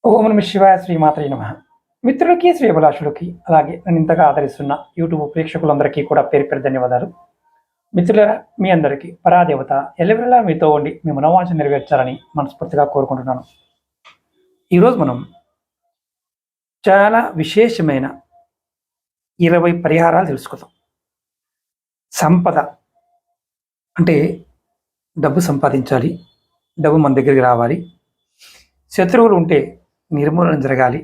ఓం నమ శివాయ శ్రీమాత్రే నమః. మిత్రులకి, శ్రేయోభిలాషులకి, అలాగే నన్ను ఇంతగా ఆదరిస్తున్న యూట్యూబ్ ప్రేక్షకులందరికీ కూడా పేరు పేరు ధన్యవాదాలు. మిత్రులారా, మీ అందరికీ పరాదేవత ఎల్లవెల్లా మీతో ఉండి మీ మనోవాంఛ నెరవేర్చాలని మనస్ఫూర్తిగా కోరుకుంటున్నాను. ఈరోజు మనం చాలా విశేషమైన 20 పరిహారాలు తెలుసుకుందాం. సంపద అంటే డబ్బు సంపాదించాలి, డబ్బు మన దగ్గరికి రావాలి, శత్రువులు ఉంటే నిర్మూలన జరగాలి,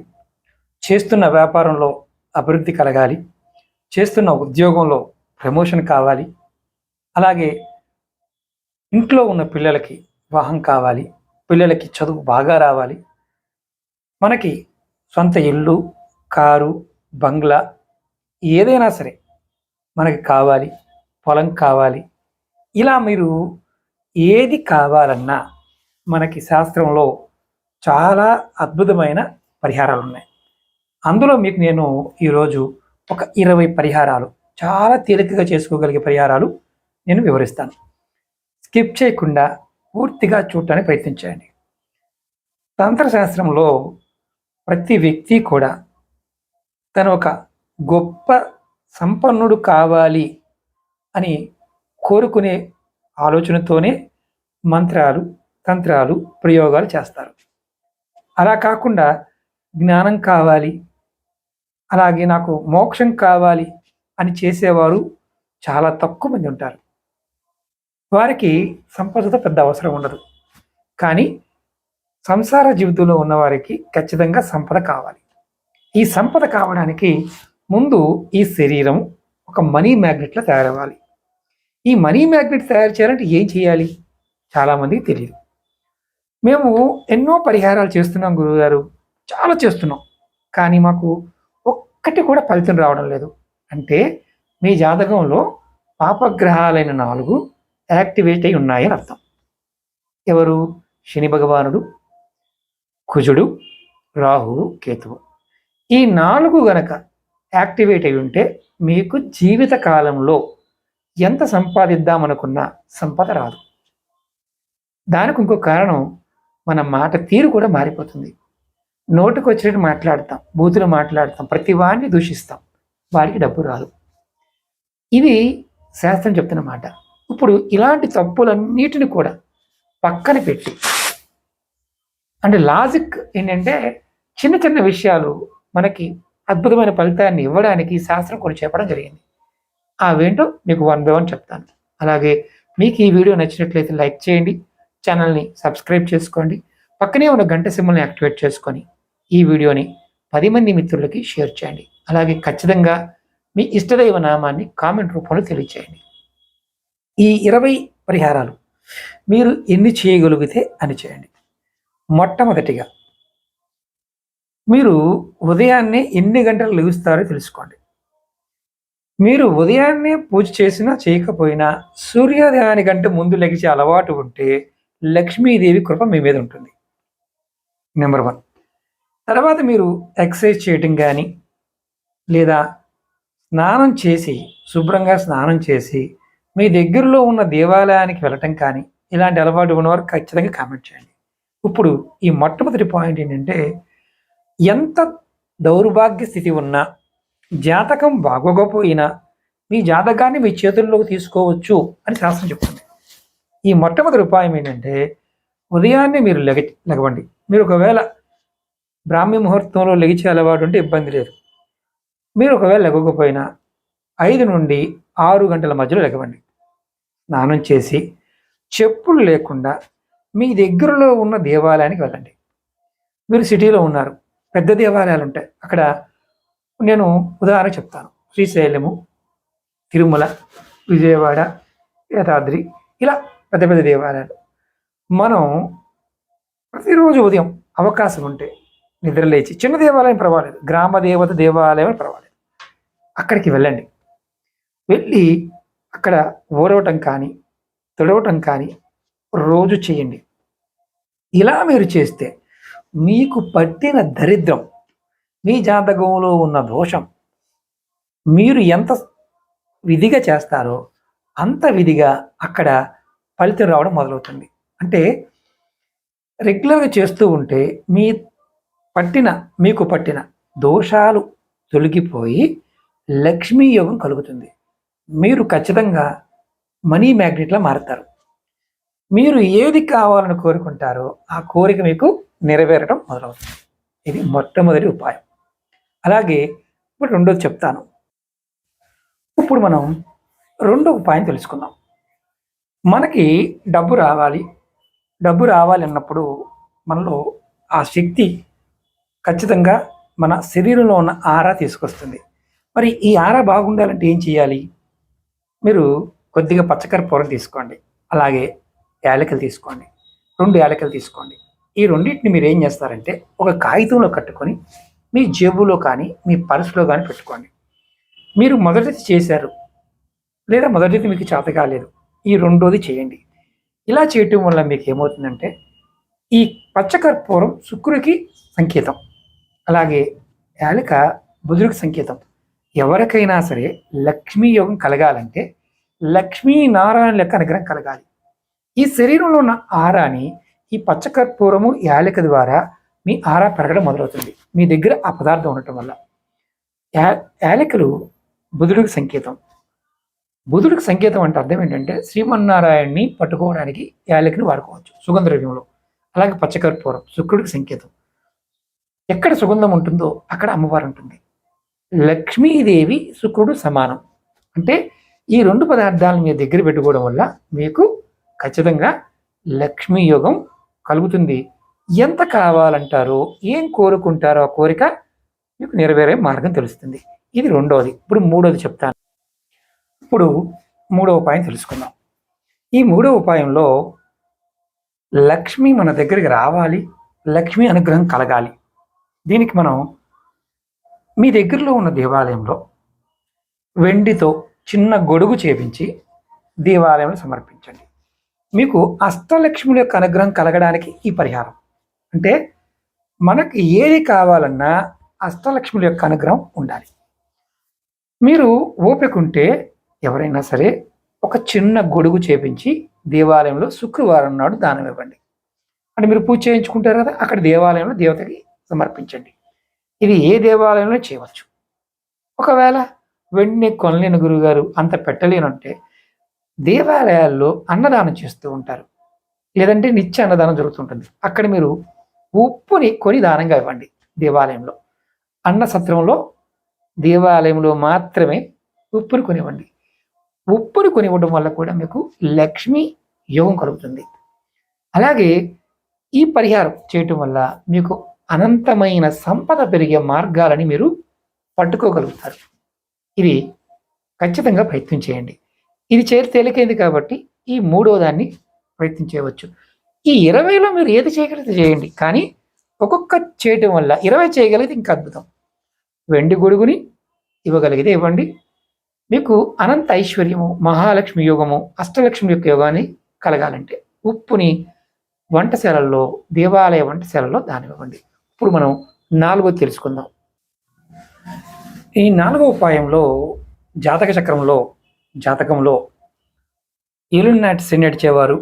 చేస్తున్న వ్యాపారంలో అభివృద్ధి కలగాలి, చేస్తున్న ఉద్యోగంలో ప్రమోషన్ కావాలి, అలాగే ఇంట్లో ఉన్న పిల్లలకి వివాహం కావాలి, పిల్లలకి చదువు బాగా రావాలి, మనకి సొంత ఇల్లు, కారు, బంగ్లా ఏదైనా సరే మనకి కావాలి, పొలం కావాలి. ఇలా మీరు ఏది కావాలన్నా మనకి శాస్త్రంలో చాలా అద్భుతమైన పరిహారాలు ఉన్నాయి. అందులో మీకు నేను ఈరోజు ఒక 20 పరిహారాలు, చాలా తేలికగా చేసుకోగలిగే పరిహారాలు నేను వివరిస్తాను. స్కిప్ చేయకుండా పూర్తిగా చూడటానికి ప్రయత్నించండి. తంత్రశాస్త్రంలో ప్రతి వ్యక్తి కూడా తను ఒక గొప్ప సంపన్నుడు కావాలి అని కోరుకునే ఆలోచనతోనే మంత్రాలు, తంత్రాలు, ప్రయోగాలు చేస్తారు. అలా కాకుండా జ్ఞానం కావాలి, అలాగే నాకు మోక్షం కావాలి అని చేసేవారు చాలా తక్కువ మంది ఉంటారు. వారికి సంపదతో పెద్ద అవసరం ఉండదు. కానీ సంసార జీవితంలో ఉన్నవారికి ఖచ్చితంగా సంపద కావాలి. ఈ సంపద కావడానికి ముందు ఈ శరీరం ఒక మనీ మ్యాగ్నెట్లా తయారవ్వాలి. ఈ మనీ మ్యాగ్నెట్ తయారు చేయాలంటే ఏం చేయాలి? చాలామందికి తెలియదు. మేము ఎన్నో పరిహారాలు చేస్తున్నాం గురువుగారు, చాలా చేస్తున్నాం, కానీ మాకు ఒక్కటి కూడా ఫలితం రావడం లేదు అంటే మీ జాతకంలో పాపగ్రహాలైన 4 యాక్టివేట్ అయి ఉన్నాయని అర్థం. ఎవరు? శని భగవానుడు, కుజుడు, రాహువు, కేతువు. ఈ 4 గనక యాక్టివేట్ అయి ఉంటే మీకు జీవిత కాలంలో ఎంత సంపాదిద్దామనుకున్నా సంపద రాదు. దానికి ఇంకో కారణం, మన మాట తీరు కూడా మారిపోతుంది. నోటికి వచ్చినట్టు మాట్లాడతాం, బూతులు మాట్లాడతాం, ప్రతి వాడిని దూషిస్తాం, వాడికి డబ్బు రాదు. ఇది శాస్త్రం చెప్తున్న మాట. ఇప్పుడు ఇలాంటి తప్పులన్నిటిని కూడా పక్కన పెట్టి, అంటే లాజిక్ ఏంటంటే చిన్న చిన్న విషయాలు మనకి అద్భుతమైన ఫలితాన్ని ఇవ్వడానికి శాస్త్రం కొన్ని చెప్పడం జరిగింది. అవేంటో మీకు 1 by 1 చెప్తాను. అలాగే మీకు ఈ వీడియో నచ్చినట్లయితే లైక్ చేయండి, ఛానల్ని సబ్స్క్రైబ్ చేసుకోండి, పక్కనే ఉన్న గంట సింబల్ని యాక్టివేట్ చేసుకొని ఈ వీడియోని 10 మంది మిత్రులకి షేర్ చేయండి. అలాగే ఖచ్చితంగా మీ ఇష్టదైవ నామాన్ని కామెంట్ రూపంలో తెలియచేయండి. ఈ 20 పరిహారాలు మీరు ఎన్ని చేయగలిగితే అని చేయండి. మొట్టమొదటిగా మీరు ఉదయాన్నే ఎన్ని గంటలు లెగుస్తారో తెలుసుకోండి. మీరు ఉదయాన్నే పూజ చేసినా చేయకపోయినా సూర్యోదయానికంటే ముందు లెగిసే అలవాటు ఉంటే లక్ష్మీదేవి కృప మీ మీద ఉంటుంది. నెంబర్ 1. తర్వాత మీరు ఎక్సర్సైజ్ చేయటం కానీ, లేదా స్నానం చేసి శుభ్రంగా స్నానం చేసి మీ దగ్గరలో ఉన్న దేవాలయానికి వెళ్ళటం కానీ, ఇలాంటి అలవాటు ఉన్నవారు ఖచ్చితంగా కామెంట్ చేయండి. ఇప్పుడు ఈ మొట్టమొదటి పాయింట్ ఏంటంటే, ఎంత దౌర్భాగ్య స్థితి ఉన్నా, జాతకం బాగోకపోయినా మీ జాతకాన్ని మీ చేతుల్లోకి తీసుకోవచ్చు అని శాస్త్రం చెప్తుంది. ఈ మొట్టమొదటి ఉపాయం ఏంటంటే, ఉదయాన్నే మీరు లెగవండి. మీరు ఒకవేళ బ్రాహ్మీ ముహూర్తంలో లెగిచే అలవాటు ఉంటే ఇబ్బంది లేదు. మీరు ఒకవేళ లెగకపోయినా 5 నుండి 6 గంటల మధ్యలో లెగవండి. స్నానం చేసి చెప్పులు లేకుండా మీ దగ్గరలో ఉన్న దేవాలయానికి వెళ్ళండి. మీరు సిటీలో ఉన్నారు, పెద్ద దేవాలయాలు ఉంటాయి. అక్కడ నేను ఉదాహరణ చెప్తాను. శ్రీశైలము, తిరుమల, విజయవాడ, యాదాద్రి, ఇలా పెద్ద పెద్ద దేవాలయాలు. మనం ప్రతిరోజు ఉదయం అవకాశం ఉంటే నిద్రలేచి, చిన్న దేవాలయం పర్వాలేదు, గ్రామ దేవత దేవాలయం పర్వాలేదు, అక్కడికి వెళ్ళండి. వెళ్ళి అక్కడ ఊరవటం కానీ, తొడవటం కానీ రోజు చేయండి. ఇలా మీరు చేస్తే మీకు పట్టిన దరిద్రం, మీ జాతకంలో ఉన్న దోషం మీరు ఎంత విధిగా చేస్తారో అంత విధిగా అక్కడ ఫలితం రావడం మొదలవుతుంది. అంటే రెగ్యులర్గా చేస్తూ ఉంటే మీ మీకు పట్టిన దోషాలు తొలగిపోయి లక్ష్మీ యోగం కలుగుతుంది. మీరు ఖచ్చితంగా మనీ మ్యాగ్నెట్లా మారుతారు. మీరు ఏది కావాలని కోరుకుంటారో ఆ కోరిక మీకు నెరవేరడం మొదలవుతుంది. ఇది మొట్టమొదటి ఉపాయం. అలాగే ఇప్పుడు రెండోది చెప్తాను. ఇప్పుడు మనం రెండో ఉపాయం తెలుసుకుందాం. మనకి డబ్బు రావాలి అన్నప్పుడు మనలో ఆ శక్తి ఖచ్చితంగా మన శరీరంలో ఉన్న ఆరా తీసుకొస్తుంది. మరి ఈ ఆరా బాగుండాలంటే ఏం చేయాలి? మీరు కొద్దిగా పచ్చకర్పూరం తీసుకోండి, అలాగే యాలకులు తీసుకోండి, 2 యాలకులు తీసుకోండి. ఈ రెండింటిని మీరు ఏం చేస్తారంటే ఒక కాగితంలో కట్టుకొని మీ జేబులో కానీ మీ పర్సులో కానీ పెట్టుకోండి. మీరు మొదటిది చేశారు లేదా మొదటిది మీకు చేత కాలేదు, ఈ రెండోది చేయండి. ఇలా చేయటం వల్ల మీకు ఏమవుతుందంటే ఈ పచ్చకర్పూరం శుక్రుడికి సంకేతం, అలాగే యాలక బుధుడికి సంకేతం. ఎవరికైనా సరే లక్ష్మీ యోగం కలగాలంటే లక్ష్మీనారాయణ లెక్క అనుగ్రహం కలగాలి. ఈ శరీరంలో ఉన్న ఆరాని ఈ పచ్చకర్పూరము యాలక ద్వారా మీ ఆరా పెరగడం మొదలవుతుంది, మీ దగ్గర ఆ పదార్థం ఉండటం వల్ల. యాలకులు బుధుడికి సంకేతం. బుధుడికి సంకేతం అంటే అర్థం ఏంటంటే శ్రీమన్నారాయణని పట్టుకోవడానికి యాలకుని వాడుకోవచ్చు సుగంధ ద్రవ్యంలో. అలాగే పచ్చకర్పూరం శుక్రుడికి సంకేతం. ఎక్కడ సుగంధం ఉంటుందో అక్కడ అమ్మవారు ఉంటుంది. లక్ష్మీదేవి శుక్రుడు సమానం. అంటే ఈ 2 పదార్థాలను మీ దగ్గర పెట్టుకోవడం వల్ల మీకు ఖచ్చితంగా లక్ష్మీ యోగం కలుగుతుంది. ఎంత కావాలంటారో, ఏం కోరుకుంటారో ఆ కోరిక మీకు నెరవేరే మార్గం తెలుస్తుంది. ఇది రెండవది. ఇప్పుడు మూడోది చెప్తాను. ఇప్పుడు మూడవ ఉపాయం తెలుసుకుందాం. ఈ మూడవ ఉపాయంలో లక్ష్మి మన దగ్గరికి రావాలి, లక్ష్మీ అనుగ్రహం కలగాలి. దీనికి మనం మీ దగ్గరలో ఉన్న దేవాలయంలో వెండితో చిన్న గొడుగు చేపించి దేవాలయంలో సమర్పించండి. మీకు అష్టలక్ష్ముల యొక్క అనుగ్రహం కలగడానికి ఈ పరిహారం. అంటే మనకి ఏది కావాలన్నా అష్టలక్ష్ముల యొక్క అనుగ్రహం ఉండాలి. మీరు ఓపిక ఉంటే ఎవరైనా సరే ఒక చిన్న గొడుగు చేపించి దేవాలయంలో శుక్రవారం నాడు దానం ఇవ్వండి. అంటే మీరు పూజ చేయించుకుంటారు కదా, అక్కడ దేవాలయంలో దేవతకి సమర్పించండి. ఇది ఏ దేవాలయంలో చేయవచ్చు. ఒకవేళ వెంటనే కొనలేని గురువుగారు అంత పెట్టలేనంటే దేవాలయాల్లో అన్నదానం చేస్తూ ఉంటారు, లేదంటే నిత్య అన్నదానం జరుగుతుంటుంది. అక్కడ మీరు ఉప్పుని కొని దానంగా ఇవ్వండి. దేవాలయంలో అన్న సత్రంలో దేవాలయంలో మాత్రమే ఉప్పుని కొనివ్వండి. ఉప్పుని కొనివ్వడం వల్ల కూడా మీకు లక్ష్మీ యోగం కలుగుతుంది. అలాగే ఈ పరిహారం చేయటం వల్ల మీకు అనంతమైన సంపద పెరిగే మార్గాలని మీరు పట్టుకోగలుగుతారు. ఇది ఖచ్చితంగా ప్రయత్నం చేయండి. ఇది తేలికైంది కాబట్టి ఈ మూడో దాన్ని ప్రయత్నం చేయవచ్చు. ఈ 20లో మీరు ఏది చేయగలిగితే చేయండి, కానీ ఒక్కొక్క చేయటం వల్ల 20 చేయగలిగితే ఇంకా అద్భుతం. వెండి గొడుగుని ఇవ్వగలిగితే ఇవ్వండి. మీకు అనంత ఐశ్వర్యము, మహాలక్ష్మి యోగము, అష్టలక్ష్మి యొక్క యోగాన్ని కలగాలంటే ఉప్పుని వంటశాలల్లో, దేవాలయ వంటశాలలో దానం ఇవ్వండి. ఇప్పుడు మనం 4వది తెలుసుకుందాం. ఈ 4వ ఉపాయంలో జాతకంలో ఏలునాటి శని నడిచేవారు,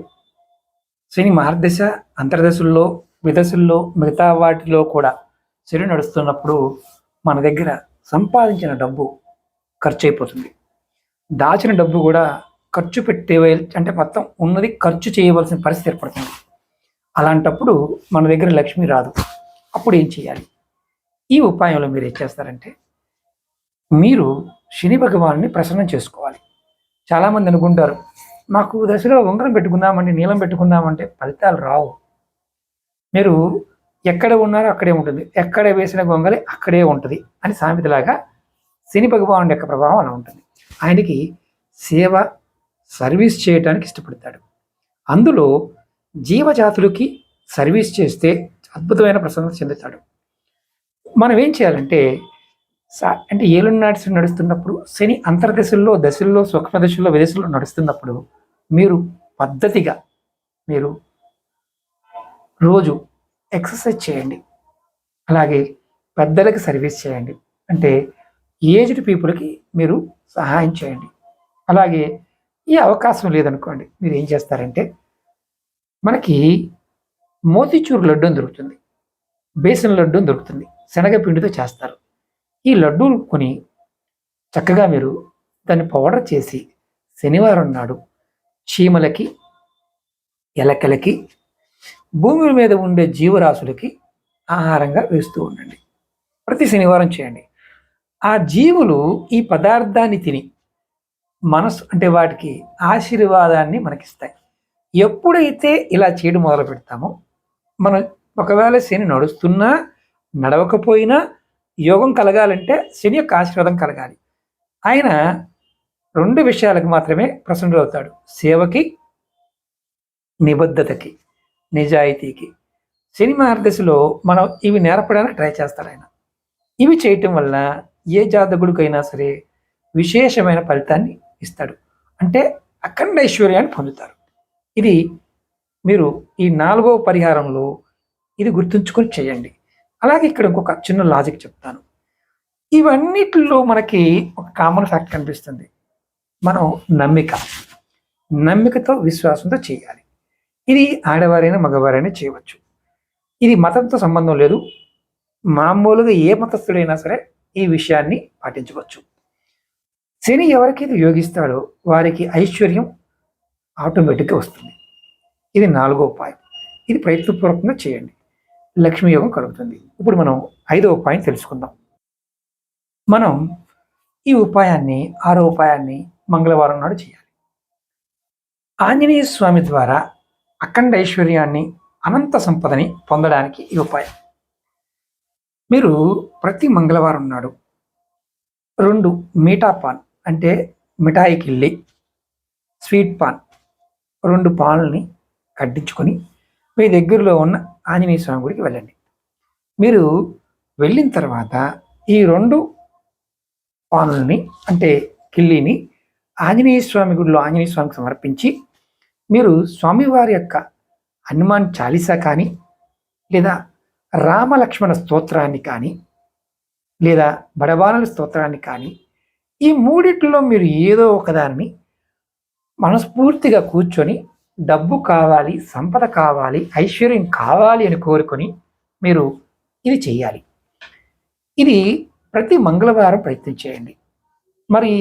శని మహర్దశ, అంతర్దశల్లో, విదశల్లో, మిగతా వాటిలో కూడా శని నడుస్తున్నప్పుడు మన దగ్గర సంపాదించిన డబ్బు ఖర్చు అయిపోతుంది. దాచిన డబ్బు కూడా ఖర్చు అంటే మొత్తం ఉన్నది ఖర్చు చేయవలసిన పరిస్థితి ఏర్పడుతుంది. అలాంటప్పుడు మన దగ్గర లక్ష్మి రాదు. అప్పుడు ఏం చేయాలి? ఈ ఉపాయంలో మీరు ఏం చేస్తారంటే మీరు శని భగవాన్ని ప్రసన్నం చేసుకోవాలి. చాలామంది అనుకుంటారు, మాకు దశలో ఉంగరం పెట్టుకుందామంటే, నీలం పెట్టుకుందామంటే ఫలితాలు రావు. మీరు ఎక్కడ ఉన్నారో అక్కడే ఉంటుంది, ఎక్కడ వేసిన గొంగలి అక్కడే ఉంటుంది అని సామెతలాగా శని భగవానుడి యొక్క ప్రభావం అలా ఉంటుంది. ఆయనకి సేవ, సర్వీస్ చేయడానికి ఇష్టపడతాడు. అందులో జీవజాతులకి సర్వీస్ చేస్తే అద్భుతమైన ప్రసన్నత చెందుతాడు. మనం ఏం చేయాలంటే అంటే ఏలునాటి శని నడుస్తున్నప్పుడు, శని అంతర్దశల్లో, దశల్లో, సూక్ష్మ దశల్లో, విదశల్లో నడుస్తున్నప్పుడు మీరు పద్ధతిగా మీరు రోజు ఎక్సర్సైజ్ చేయండి. అలాగే పెద్దలకి సర్వీస్ చేయండి. అంటే ఏజ్డ్ పీపుల్కి మీరు సహాయం చేయండి. అలాగే ఈ అవకాశం లేదనుకోండి, మీరు ఏం చేస్తారంటే మనకి మోతీచూర్ లడ్డు దొరుకుతుంది. బేసన్ లడ్డు అని దొరుకుతుంది, శనగపిండితో చేస్తారు. ఈ లడ్డూలు కొని చక్కగా మీరు దాన్ని పౌడర్ చేసి శనివారం నాడు చీమలకి, ఎలకలకి, భూమి మీద ఉండే జీవరాశులకి ఆహారంగా వేస్తూ ఉండండి. ప్రతి శనివారం చేయండి. ఆ జీవులు ఈ పదార్థాన్ని తిని మనసు అంటే వాటికి ఆశీర్వాదాన్ని మనకిస్తాయి. ఎప్పుడైతే ఇలా చేయడం మొదలు పెడతామో, మనం ఒకవేళ శని నడుస్తున్నా నడవకపోయినా యోగం కలగాలంటే శని యొక్క ఆశీర్వాదం కలగాలి. ఆయన 2 విషయాలకు మాత్రమే ప్రసన్నుడవుతాడు: సేవకి, నిబద్ధతకి, నిజాయితీకి. శని మార్గదశలో మనం ఇవి నేర్పడానికి ట్రై చేస్తాడు ఆయన. ఇవి చేయటం వల్ల ఏ జాతకుడికైనా సరే విశేషమైన ఫలితాన్ని ఇస్తాడు. అంటే అఖండ ఐశ్వర్యాన్ని పొందుతారు. ఇది మీరు ఈ 4వ పరిహారంలో ఇది గుర్తుంచుకొని చేయండి. అలాగే ఇక్కడ ఇంకొక చిన్న లాజిక్ చెప్తాను. ఇవన్నిటిలో మనకి ఒక కామన్ ఫ్యాక్ట్ కనిపిస్తుంది. మనం నమ్మికతో, విశ్వాసంతో చేయాలి. ఇది ఆడవారైనా మగవారైనా చేయవచ్చు. ఇది మతంతో సంబంధం లేదు. మామూలుగా ఏ మతస్థుడైనా సరే ఈ విషయాన్ని పాటించవచ్చు. శని ఎవరికైతే యోగిస్తాడో వారికి ఐశ్వర్యం ఆటోమేటిక్గా వస్తుంది. ఇది 4వ ఉపాయం. ఇది ప్రయత్నపూర్వకంగా చేయండి, లక్ష్మీ యోగం కలుగుతుంది. ఇప్పుడు మనం 5వ ఉపాయం తెలుసుకుందాం. మనం ఈ ఉపాయాన్ని 6వ ఉపాయాన్ని మంగళవారం నాడు చేయాలి. ఆంజనేయ స్వామి ద్వారా అఖండ ఐశ్వర్యాన్ని, అనంత సంపదని పొందడానికి ఈ ఉపాయం. మీరు ప్రతి మంగళవారం నాడు 2 మీఠా పాన్ అంటే మిఠాయి కిళ్ళి, స్వీట్ పాన్ 2 పాన్లని కట్టించుకొని మీ దగ్గరలో ఉన్న ఆంజనేయ స్వామి గుడికి వెళ్ళండి. మీరు వెళ్ళిన తర్వాత ఈ 2 పానులని అంటే కిల్లీని ఆంజనేయ స్వామి గుడిలో ఆంజనేయ స్వామికి సమర్పించి మీరు స్వామివారి యొక్క హనుమాన్ చాలీసా కానీ, లేదా రామలక్ష్మణ స్తోత్రాన్ని కానీ, లేదా బడబానల స్తోత్రాన్ని కానీ, ఈ 3 మీరు ఏదో ఒకదాన్ని మనస్ఫూర్తిగా కూర్చొని డబ్బు కావాలి, సంపద కావాలి, ఐశ్వర్యం కావాలి అని కోరుకొని మీరు ఇది చేయాలి. ఇది ప్రతి మంగళవారం ప్రయత్నం చేయండి. మరి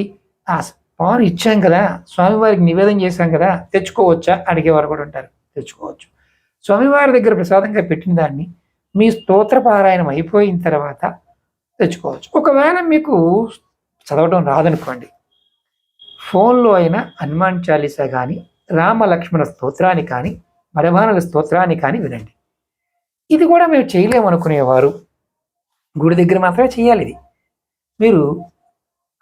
ఆ పాను ఇచ్చాం కదా, స్వామివారికి నివేదన చేశాం కదా, తెచ్చుకోవచ్చా అడిగేవారు కూడా ఉంటారు. తెచ్చుకోవచ్చు. స్వామివారి దగ్గర ప్రసాదంగా పెట్టిన దాన్ని మీ స్తోత్ర పారాయణం అయిపోయిన తర్వాత తెచ్చుకోవచ్చు. ఒకవేళ మీకు చదవడం రాదనుకోండి, ఫోన్లో అయినా హనుమాన్ చాలీసా కానీ, రామలక్ష్మణ స్తోత్రాన్ని కానీ, బడబానల స్తోత్రాన్ని కానీ వినండి. ఇది కూడా మేము చేయలేమనుకునేవారు గుడి దగ్గర మాత్రమే చేయాలి. ఇది మీరు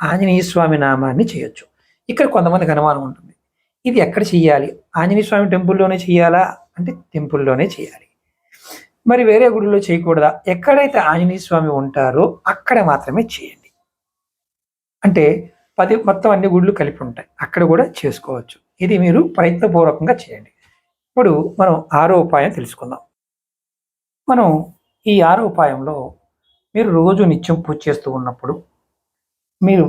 ఆంజనేయ స్వామి నామాన్ని చేయొచ్చు. ఇక్కడ కొంతమందికి అనుమానం ఉంటుంది, ఇది ఎక్కడ చేయాలి? ఆంజనేయ స్వామి టెంపుల్లోనే చేయాలా అంటే టెంపుల్లోనే చేయాలి. మరి వేరే గుడిలో చేయకూడదా? ఎక్కడైతే ఆంజనేయ స్వామి ఉంటారో అక్కడ మాత్రమే చేయండి. అంటే మొత్తం అన్ని గుళ్ళు కలిపి ఉంటాయి, అక్కడ కూడా చేసుకోవచ్చు. ఇది మీరు ప్రయత్నపూర్వకంగా చేయండి. ఇప్పుడు మనం 6వ ఉపాయం తెలుసుకుందాం. మనం ఈ 6వ ఉపాయంలో మీరు రోజు నిత్యం పూజ చేస్తూ ఉన్నప్పుడు మీరు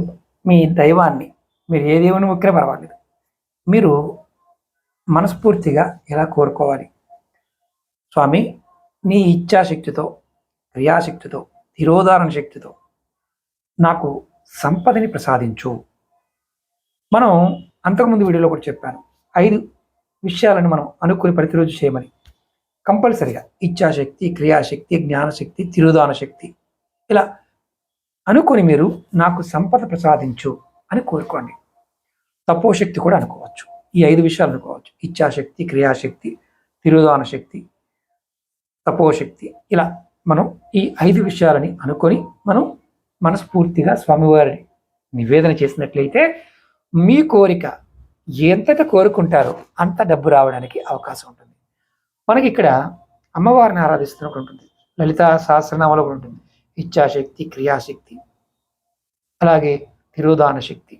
మీ దైవాన్ని, మీరు ఏ దేవుని మొక్కినా పర్వాలేదు, మీరు మనస్ఫూర్తిగా ఎలా కోరుకోవాలి? స్వామి, నీ ఇచ్ఛాశక్తితో, క్రియాశక్తితో, తిరోధారణ శక్తితో నాకు సంపదని ప్రసాదించు. మనం అంతకుముందు వీడియోలో కూడా చెప్పాను, 5 విషయాలను మనం అనుకుని ప్రతిరోజు చేయమని. కంపల్సరిగా ఇచ్ఛాశక్తి, క్రియాశక్తి, జ్ఞానశక్తి, తిరోధాన శక్తి ఇలా అనుకొని మీరు నాకు సంపద ప్రసాదించు అని కోరుకోండి. తపోశక్తి కూడా అనుకోవచ్చు. ఈ 5 విషయాలు అనుకోవచ్చు: ఇచ్ఛాశక్తి, క్రియాశక్తి, తిరోధాన శక్తి, తపోశక్తి. ఇలా మనం ఈ 5 విషయాలని అనుకొని మనం మనస్ఫూర్తిగా స్వామివారిని నివేదన చేసినట్లయితే మీ కోరిక ఎంతట కోరుకుంటారో అంత డబ్బు రావడానికి అవకాశం ఉంటుంది. మనకి ఇక్కడ అమ్మవారిని ఆరాధిస్తున్నప్పుడు ఉంటుంది, లలితా సహస్రనామాలో కూడా ఉంటుంది ఇచ్ఛాశక్తి, క్రియాశక్తి, అలాగే తిరోధాన శక్తి,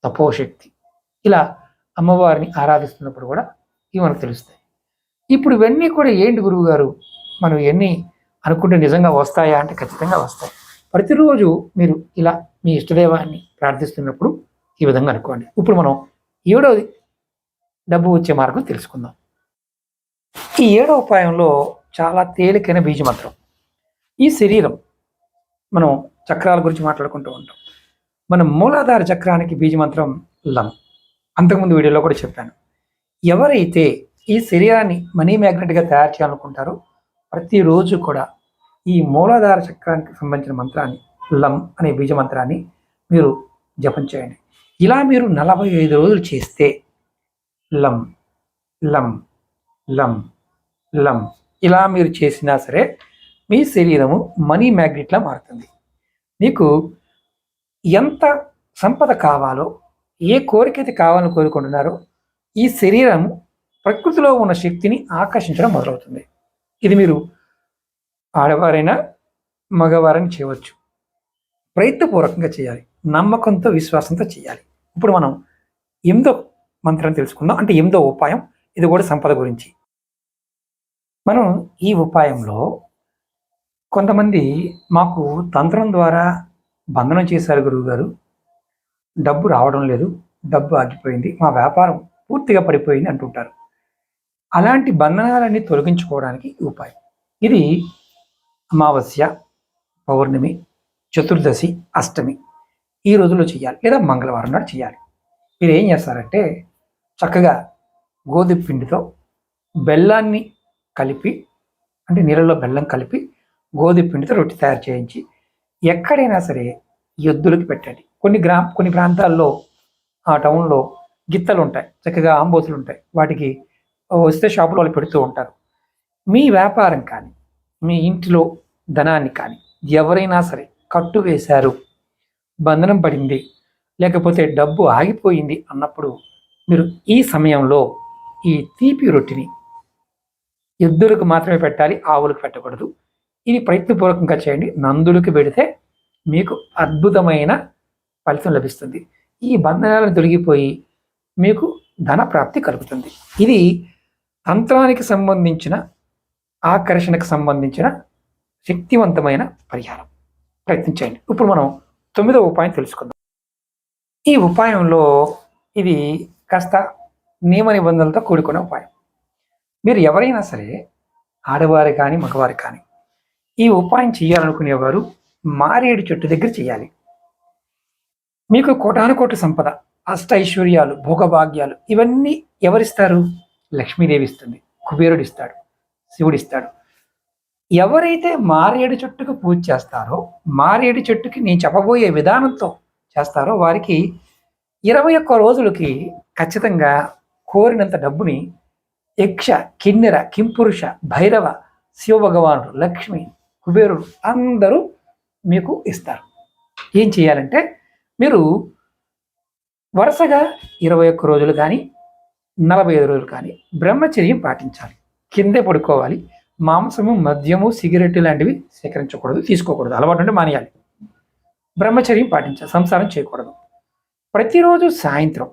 తపోశక్తి. ఇలా అమ్మవారిని ఆరాధిస్తున్నప్పుడు కూడా ఇవి మనకు తెలుస్తాయి. ఇప్పుడు ఇవన్నీ కూడా ఏంటి గురువు గారు, మనం ఇవన్నీ అనుకుంటే నిజంగా వస్తాయా అంటే ఖచ్చితంగా వస్తాయి. ప్రతిరోజు మీరు ఇలా మీ ఇష్టదైవాన్ని ప్రార్థిస్తున్నప్పుడు ఈ విధంగా అనుకోండి. ఇప్పుడు మనం 7వది డబ్బు వచ్చే మార్గం తెలుసుకుందాం. ఈ 7వ ఉపాయంలో చాలా తేలికైన బీజమంత్రం. ఈ శరీరం మనం చక్రాల గురించి మాట్లాడుకుంటూ ఉంటాం. మన మూలాధార చక్రానికి బీజమంత్రం లం. అంతకుముందు వీడియోలో కూడా చెప్పాను. ఎవరైతే ఈ శరీరాన్ని మనీ మ్యాగ్నెట్గా తయారు చేయాలనుకుంటారో ప్రతిరోజు కూడా ఈ మూలాధార చక్రానికి సంబంధించిన మంత్రాన్ని లం అనే బీజ మంత్రాన్ని మీరు జపం చేయండి. ఇలా మీరు 45 రోజులు చేస్తే లం లం లం లం ఇలా మీరు చేసినా సరే మీ శరీరము మనీ మ్యాగ్నెట్లా మారుతుంది. మీకు ఎంత సంపద కావాలో, ఏ కోరికైతే కావాలని కోరుకుంటున్నారో ఈ శరీరం ప్రకృతిలో ఉన్న శక్తిని ఆకర్షించడం మొదలవుతుంది. ఇది మీరు ఆడవారైనా మగవారైనా చేయవచ్చు. ప్రయత్నపూర్వకంగా చేయాలి, నమ్మకంతో విశ్వాసంతో చేయాలి. ఇప్పుడు మనం 8వ మంత్రం తెలుసుకుందాం, అంటే 8వ ఉపాయం. ఇది కూడా సంపద గురించి. మనం ఈ ఉపాయంలో కొంతమంది మాకు తంత్రం ద్వారా బంధనం చేశారు గురువుగారు, డబ్బు రావడం లేదు, డబ్బు ఆగిపోయింది, మా వ్యాపారం పూర్తిగా పడిపోయింది అంటుంటారు. అలాంటి బంధనాలన్నీ తొలగించుకోవడానికి ఉపాయం ఇది. అమావాస్య, పౌర్ణమి, చతుర్దశి, అష్టమి ఈ రోజుల్లో చేయాలి, లేదా మంగళవారం నాడు చేయాలి. మీరు ఏం చేస్తారంటే చక్కగా గోధుమ పిండితో బెల్లాన్ని కలిపి, అంటే నీళ్ళలో బెల్లం కలిపి గోధుమ పిండితో రొట్టె తయారు చేయించి ఎక్కడైనా సరే ఎద్దులకి పెట్టండి. కొన్ని ప్రాంతాల్లో ఆ టౌన్లో గిత్తలు ఉంటాయి, చక్కగా ఆంబోతులు ఉంటాయి, వాటికి వస్తే షాపులో వాళ్ళు పెడుతూ ఉంటారు. మీ వ్యాపారం కానీ, మీ ఇంటిలో ధనాన్ని కానీ ఎవరైనా సరే కట్టు వేశారు, బంధనం పడింది, లేకపోతే డబ్బు ఆగిపోయింది అన్నప్పుడు మీరు ఈ సమయంలో ఈ తీపి రొట్టెని ఎద్దులకు మాత్రమే పెట్టాలి, ఆవులకు పెట్టకూడదు. ఇది ప్రయత్నపూర్వకంగా చేయండి. నందులకు పెడితే మీకు అద్భుతమైన ఫలితం లభిస్తుంది. ఈ బంధనాలను తొలగిపోయి మీకు ధన ప్రాప్తి కలుగుతుంది. ఇది తంత్రానికి సంబంధించిన, ఆకర్షణకు సంబంధించిన శక్తివంతమైన పరిహారం. ప్రయత్నించండి. ఇప్పుడు మనం 9వ ఉపాయం తెలుసుకుందాం. ఈ ఉపాయంలో ఇది కాస్త నియమ నిబంధనలతో కూడుకున్న ఉపాయం. మీరు ఎవరైనా సరే, ఆడవారు కానీ మగవారు కానీ, ఈ ఉపాయం చేయాలనుకునేవారు మారేడు చెట్టు దగ్గర చేయాలి. మీకు కోటానుకోట్ల సంపద, అష్ట ఐశ్వర్యాలు, భోగభాగ్యాలు ఇవన్నీ ఎవరిస్తారు? లక్ష్మీదేవి ఇస్తుంది, కుబేరుడు ఇస్తాడు, శివుడిస్తాడు. ఎవరైతే మారేడు చెట్టుకు పూజ చేస్తారో, మారేడు చెట్టుకి నేను చెప్పబోయే విధానంతో చేస్తారో వారికి 21 రోజులకి ఖచ్చితంగా కోరినంత డబ్బుని యక్ష, కిన్నెర, కింపురుష, భైరవ, శివభగవానుడు, లక్ష్మి, కుబేరుడు అందరూ మీకు ఇస్తారు. ఏం చేయాలంటే మీరు వరుసగా 21 రోజులు కానీ 45 రోజులు కానీ బ్రహ్మచర్యం పాటించాలి. కిందే పడుకోవాలి. మాంసము, మద్యము, సిగరెట్ లాంటివి సేకరించకూడదు, తీసుకోకూడదు. అలవాటు అంటే మానేయాలి. బ్రహ్మచర్యం పాటించాలి, సంసారం చేయకూడదు. ప్రతిరోజు సాయంత్రం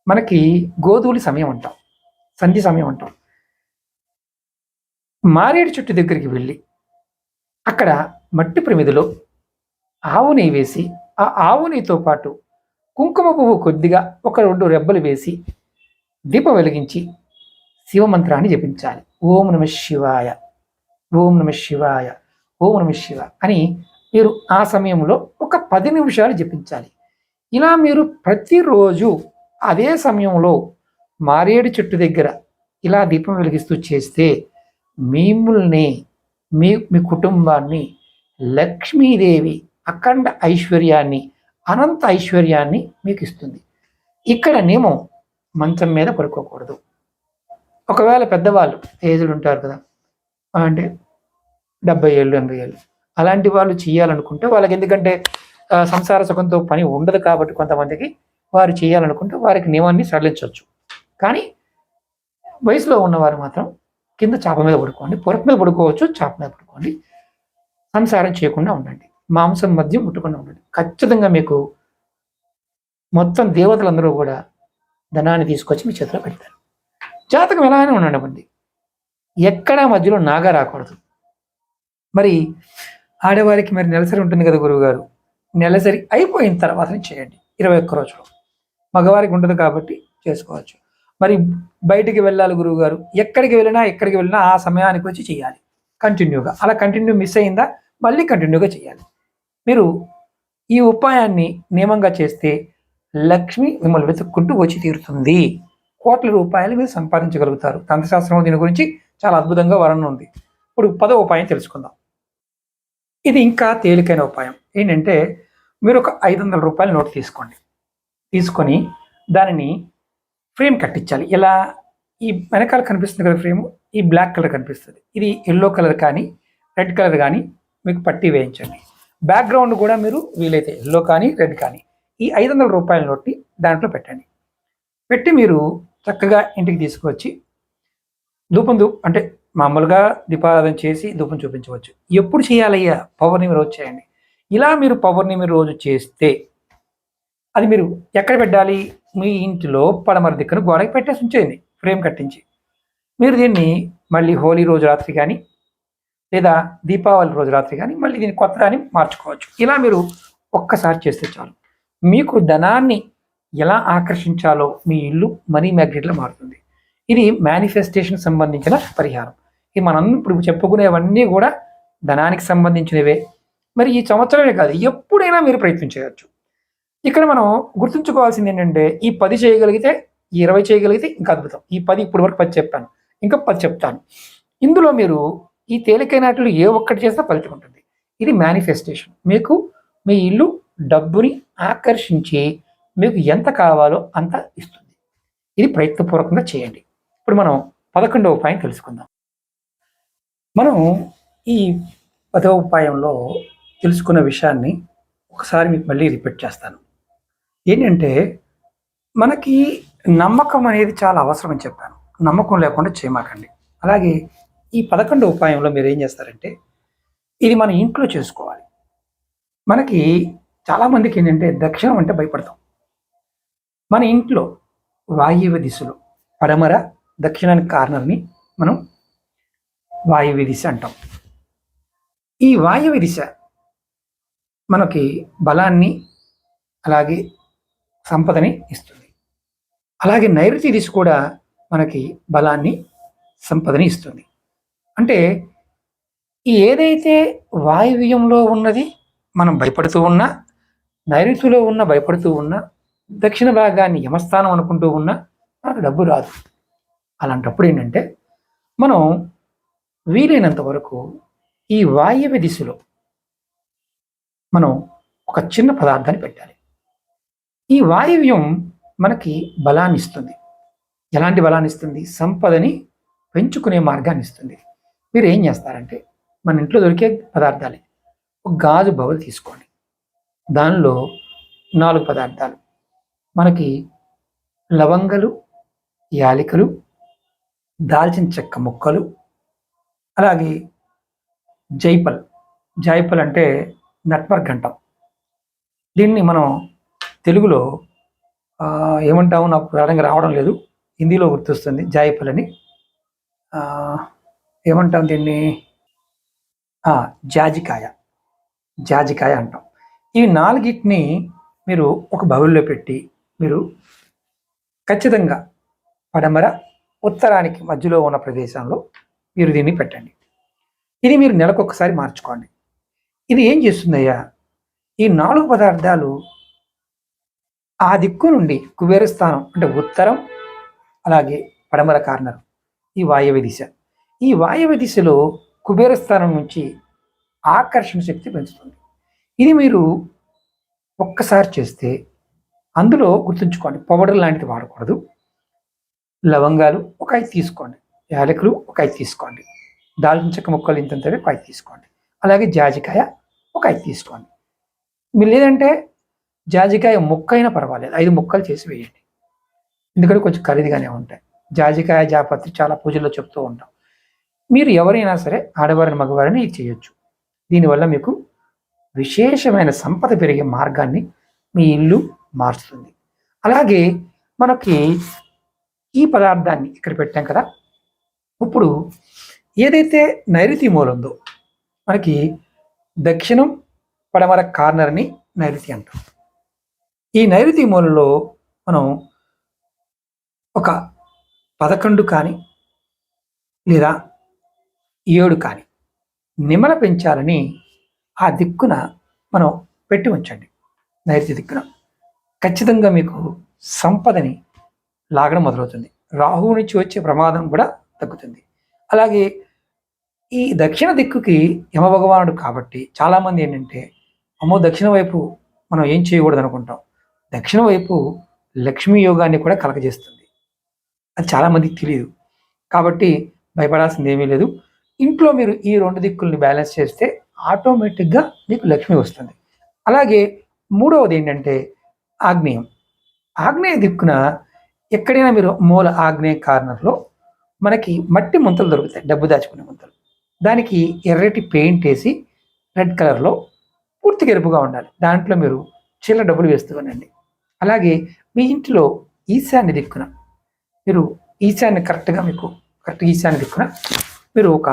మనకి గోధూలి సమయం అంటాం, సంధి సమయం అంటాం. మారేడు చెట్టు దగ్గరికి వెళ్ళి అక్కడ మట్టి ప్రమిదిలో ఆవు నెయ్యి వేసి, ఆ ఆవు నెయ్యితో పాటు కుంకుమ పువ్వు కొద్దిగా 1-2 రెబ్బలు వేసి దీపం వెలిగించి శివమంత్రాన్ని జపించాలి. ఓం నమ శివాయ, ఓం నమ శివాయ, ఓం నమ శివ అని మీరు ఆ సమయంలో ఒక 10 నిమిషాలు జపించాలి. ఇలా మీరు ప్రతిరోజు అదే సమయంలో మారేడు చెట్టు దగ్గర ఇలా దీపం వెలిగిస్తూ చేస్తే మిమ్మల్ని, మీ కుటుంబాన్ని లక్ష్మీదేవి అఖండ ఐశ్వర్యాన్ని, అనంత ఐశ్వర్యాన్ని మీకు ఇస్తుంది. ఇక్కడ నియమం, మంచం మీద పడుకోకూడదు. ఒకవేళ పెద్దవాళ్ళు ఏజ్డ్ ఉంటారు కదా, అంటే 70 ఏళ్ళు 80 ఏళ్ళు అలాంటి వాళ్ళు చేయాలనుకుంటే వాళ్ళకి, ఎందుకంటే సంసార సుఖంతో పని ఉండదు కాబట్టి కొంతమందికి, వారు చేయాలనుకుంటే వారికి నియమాన్ని సడలించవచ్చు. కానీ వయసులో ఉన్నవారు మాత్రం కింద చాప మీద పడుకోండి, పొరపు మీద పడుకోవచ్చు, చాప మీద పడుకోండి. సంసారం చేయకుండా ఉండండి, మాంసం మద్యం ముట్టకుండా ఉండండి. ఖచ్చితంగా మీకు మొత్తం దేవతలందరూ కూడా ధనాన్ని తీసుకొచ్చి మీ చేతిలో పెడతారు. జాతకం ఎలానే ఉండనివ్వండి, ఎక్కడా మధ్యలో నాగా రాకూడదు. మరి ఆడవారికి మరి నెలసరి ఉంటుంది కదా గురువుగారు, నెలసరి అయిపోయిన తర్వాతనే చేయండి 21 రోజులు. మగవారికి ఉండదు కాబట్టి చేసుకోవచ్చు. మరి బయటికి వెళ్ళాలి గురువుగారు, ఎక్కడికి వెళ్ళినా ఆ సమయానికి వచ్చి చేయాలి. కంటిన్యూగా. అలా కంటిన్యూ మిస్ అయిందా మళ్ళీ కంటిన్యూగా చేయాలి. మీరు ఈ ఉపాయాన్ని నియమంగా చేస్తే లక్ష్మి మిమ్మల్ని వెతుక్కుంటూ వచ్చి తీరుతుంది. కోట్ల రూపాయలు మీరు సంపాదించగలుగుతారు. తంత్రశాస్త్రం దీని గురించి చాలా అద్భుతంగా వర్ణన ఉంది. ఇప్పుడు 10వ ఉపాయం తెలుసుకుందాం. ఇది ఇంకా తేలికైన ఉపాయం. ఏంటంటే మీరు ఒక 500 రూపాయల నోటు తీసుకోండి. తీసుకొని దానిని ఫ్రేమ్ కట్టించాలి. ఇలా ఈ వెనకాల కనిపిస్తుంది కదా ఫ్రేమ్, ఈ బ్లాక్ కలర్ కనిపిస్తుంది. ఇది ఎల్లో కలర్ కానీ రెడ్ కలర్ కానీ మీకు పట్టీ వేయించండి. బ్యాక్గ్రౌండ్ కూడా మీరు వీలైతే ఎల్లో కానీ రెడ్ కానీ ఈ 500 రూపాయల నోట్ని దాంట్లో పెట్టండి. పెట్టి మీరు చక్కగా ఇంటికి తీసుకువచ్చి ధూపం అంటే మామూలుగా దీపారాధన చేసి ధూపం చూపించవచ్చు. ఎప్పుడు చేయాలయ్యా? పౌర్ణమి రోజు చేయండి. ఇలా మీరు పౌర్ణమి రోజు చేస్తే అది మీరు ఎక్కడ పెట్టాలి? మీ ఇంటిలో పడమర దిక్కున గోడకి పెట్టేసి ఉంచేయండి ఫ్రేమ్ కట్టించి. మీరు దీన్ని మళ్ళీ హోలీ రోజు రాత్రి కానీ లేదా దీపావళి రోజు రాత్రి కానీ మళ్ళీ దీన్ని కొత్తదాన్ని మార్చుకోవచ్చు. ఇలా మీరు ఒక్కసారి చేస్తే చాలు. మీకు ధనాన్ని ఎలా ఆకర్షించాలో మీ ఇల్లు మనీ మ్యాగ్నెట్లో మారుతుంది. ఇది మేనిఫెస్టేషన్ సంబంధించిన పరిహారం. ఇది మనం ఇప్పుడు చెప్పుకునేవన్నీ కూడా ధనానికి సంబంధించినవే. మరి ఈ సంవత్సరమే కాదు, ఎప్పుడైనా మీరు ప్రయత్నించవచ్చు. ఇక్కడ మనం గుర్తుంచుకోవాల్సింది ఏంటంటే ఈ 10 చేయగలిగితే, ఈ 20 చేయగలిగితే ఇంకా అద్భుతం. ఈ 10 ఇప్పటి వరకు 10 చెప్పాను, ఇంకా 10 చెప్తాను. ఇందులో మీరు ఈ తేలికైనట్లు ఏ ఒక్కటి చేస్తే ఫలితం ఉంటుంది. ఇది మేనిఫెస్టేషన్. మీకు మీ ఇల్లు డబ్బుని ఆకర్షించి మీకు ఎంత కావాలో అంత ఇస్తుంది. ఇది ప్రయత్నపూర్వకంగా చేయండి. ఇప్పుడు మనం 11వ ఉపాయం తెలుసుకుందాం. మనం ఈ 10వ ఉపాయంలో తెలుసుకున్న విషయాన్ని ఒకసారి మీకు మళ్ళీ రిపీట్ చేస్తాను. ఏంటంటే మనకి నమ్మకం అనేది చాలా అవసరం అని చెప్పాను. నమ్మకం లేకుండా చేయమాకండి. అలాగే ఈ 11వ ఉపాయంలో మీరు ఏం చేస్తారంటే ఇది మన ఇంట్లో చేసుకోవాలి. మనకి చాలామందికి ఏంటంటే దక్షిణం అంటే భయపడతాం. మన ఇంట్లో వాయువ్య దిశలో పడమర దక్షిణానికి కార్నర్ని మనం వాయువ్య దిశ అంటాం. ఈ వాయువ్య దిశ మనకి బలాన్ని అలాగే సంపదని ఇస్తుంది. అలాగే నైరుతి దిశ కూడా మనకి బలాన్ని సంపదని ఇస్తుంది. అంటే ఏదైతే వాయువ్యంలో ఉన్నది మనం భయపడుతూ ఉన్నా, నైరుతిలో ఉన్న భయపడుతూ ఉన్నా, దక్షిణ భాగాన్ని యమస్థానం అనుకుంటూ ఉన్నా మనకు డబ్బు రాదు. అలాంటప్పుడు ఏంటంటే మనం వీలైనంత వరకు ఈ వాయువ్య దిశలో మనం ఒక చిన్న పదార్థాన్ని పెట్టాలి. ఈ వాయువ్యం మనకి బలాన్ని ఇస్తుంది. ఎలాంటి బలాన్ని ఇస్తుంది? సంపదని పెంచుకునే మార్గాన్ని ఇస్తుంది. మీరు ఏం చేస్తారంటే మన ఇంట్లో దొరికే పదార్థాలే ఒక గాజు బౌల్ తీసుకోండి. దానిలో 4 పదార్థాలు మనకి లవంగలు, యాలకులు, దాల్చిన చెక్క ముక్కలు, అలాగే జాయిపల్ అంటే నట్వర్క్ అంటాం. దీన్ని మనం తెలుగులో ఏమంటాము నాకు ప్రధానంగా రావడం లేదు, హిందీలో గుర్తొస్తుంది. జాయిపల్ అని ఏమంటాం దీన్ని? జాజికాయ అంటాం. ఇవి 4టిని మీరు ఒక బౌల్లో పెట్టి మీరు ఖచ్చితంగా పడమర ఉత్తరానికి మధ్యలో ఉన్న ప్రదేశంలో మీరు దీన్ని పెట్టండి. ఇది మీరు నెలకొకసారి మార్చుకోండి. ఇది ఏం చేస్తుందయ్యా? ఈ 4 పదార్థాలు ఆ దిక్కు నుండి కుబేర స్థానం అంటే ఉత్తరం, అలాగే పడమర కార్నర్, ఈ వాయవ్య దిశ. ఈ వాయవ్య దిశలో కుబేర స్థానం నుంచి ఆకర్షణ శక్తి పెంచుతుంది. ఇది మీరు ఒక్కసారి చేస్తే అందులో గుర్తుంచుకోండి, పౌడర్ లాంటిది వాడకూడదు. లవంగాలు ఒక 5 తీసుకోండి, యాలకులు ఒక 5 తీసుకోండి, దాల్చిన చెక్క ముక్కలు ఇంతంతవే ఒక 5 తీసుకోండి, అలాగే జాజికాయ ఒక 5 తీసుకోండి. మీరు లేదంటే జాజికాయ ముక్కైనా పర్వాలేదు, 5 ముక్కలు చేసి వేయండి. ఎందుకంటే కొంచెం ఖరీదుగానే ఉంటాయి. జాజికాయ, జాపత్రి చాలా పూజల్లో చెప్తూ ఉంటాం. మీరు ఎవరైనా సరే ఆడవారిని మగవారిని ఇది చేయొచ్చు. దీనివల్ల మీకు విశేషమైన సంపద పెరిగే మార్గాన్ని మీ ఇల్లు మార్చుతుంది. అలాగే మనకి ఈ పదార్థాన్ని ఇక్కడ పెట్టాం కదా, ఇప్పుడు ఏదైతే నైరుతి మూల ఉందో మనకి దక్షిణం పడమర కార్నర్ని నైరుతి అంటాం. ఈ నైరుతి మూలలో మనం ఒక 11 కానీ లేదా 7 కానీ నిమల పెంచాలని ఆ దిక్కున మనం పెట్టి ఉంచండి. నైరుతి దిక్కున ఖచ్చితంగా మీకు సంపదని లాగడం మొదలవుతుంది. రాహువు నుంచి వచ్చే ప్రమాదం కూడా తగ్గుతుంది. అలాగే ఈ దక్షిణ దిక్కుకి యమభగవానుడు కాబట్టి చాలామంది ఏంటంటే అమ్మో దక్షిణ వైపు మనం ఏం చేయకూడదు అనుకుంటాం. దక్షిణ వైపు లక్ష్మీ యోగాన్ని కూడా కలగజేస్తుంది. అది చాలామందికి తెలియదు. కాబట్టి భయపడాల్సింది ఏమీ లేదు. ఇంట్లో మీరు ఈ 2 దిక్కుల్ని బ్యాలెన్స్ చేస్తే ఆటోమేటిక్గా మీకు లక్ష్మి వస్తుంది. అలాగే మూడవది ఏంటంటే ఆగ్నేయం. ఆగ్నేయ దిక్కున ఎక్కడైనా మీరు మూల ఆగ్నేయ కార్నర్లో మనకి మట్టి ముంతలు దొరుకుతాయి, డబ్బు దాచుకునే ముంతలు. దానికి ఎర్రటి పెయింట్ వేసి రెడ్ కలర్లో పూర్తిగా ఎరుపుగా ఉండాలి. దాంట్లో మీరు చిల్లర డబ్బులు వేస్తూ ఉండండి. అలాగే మీ ఇంటిలో ఈశాన్య దిక్కున మీరు కరెక్ట్గా ఈశాన్య దిక్కున మీరు ఒక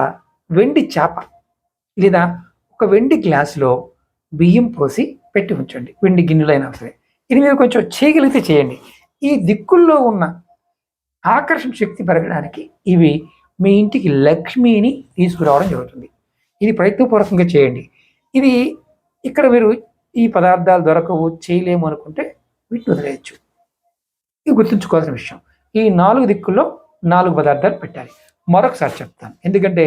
వెండి చేప లేదా ఒక వెండి గ్లాసులో బియ్యం పోసి పెట్టి ఉంచండి. వెండి గిన్నెలైనా సరే. ఇది మీరు కొంచెం చేయగలిగితే చేయండి. ఈ దిక్కుల్లో ఉన్న ఆకర్షణ శక్తి పెరగడానికి ఇవి మీ ఇంటికి లక్ష్మిని తీసుకురావడం జరుగుతుంది. ఇది ప్రయత్నపూర్వకంగా చేయండి. ఇది ఇక్కడ మీరు ఈ పదార్థాలు దొరకవు, చేయలేము అనుకుంటే వీటిని వదిలేయచ్చు. ఇది గుర్తుంచుకోవాల్సిన విషయం. ఈ 4 దిక్కుల్లో 4 పదార్థాలు పెట్టాలి. మరొకసారి చెప్తాను, ఎందుకంటే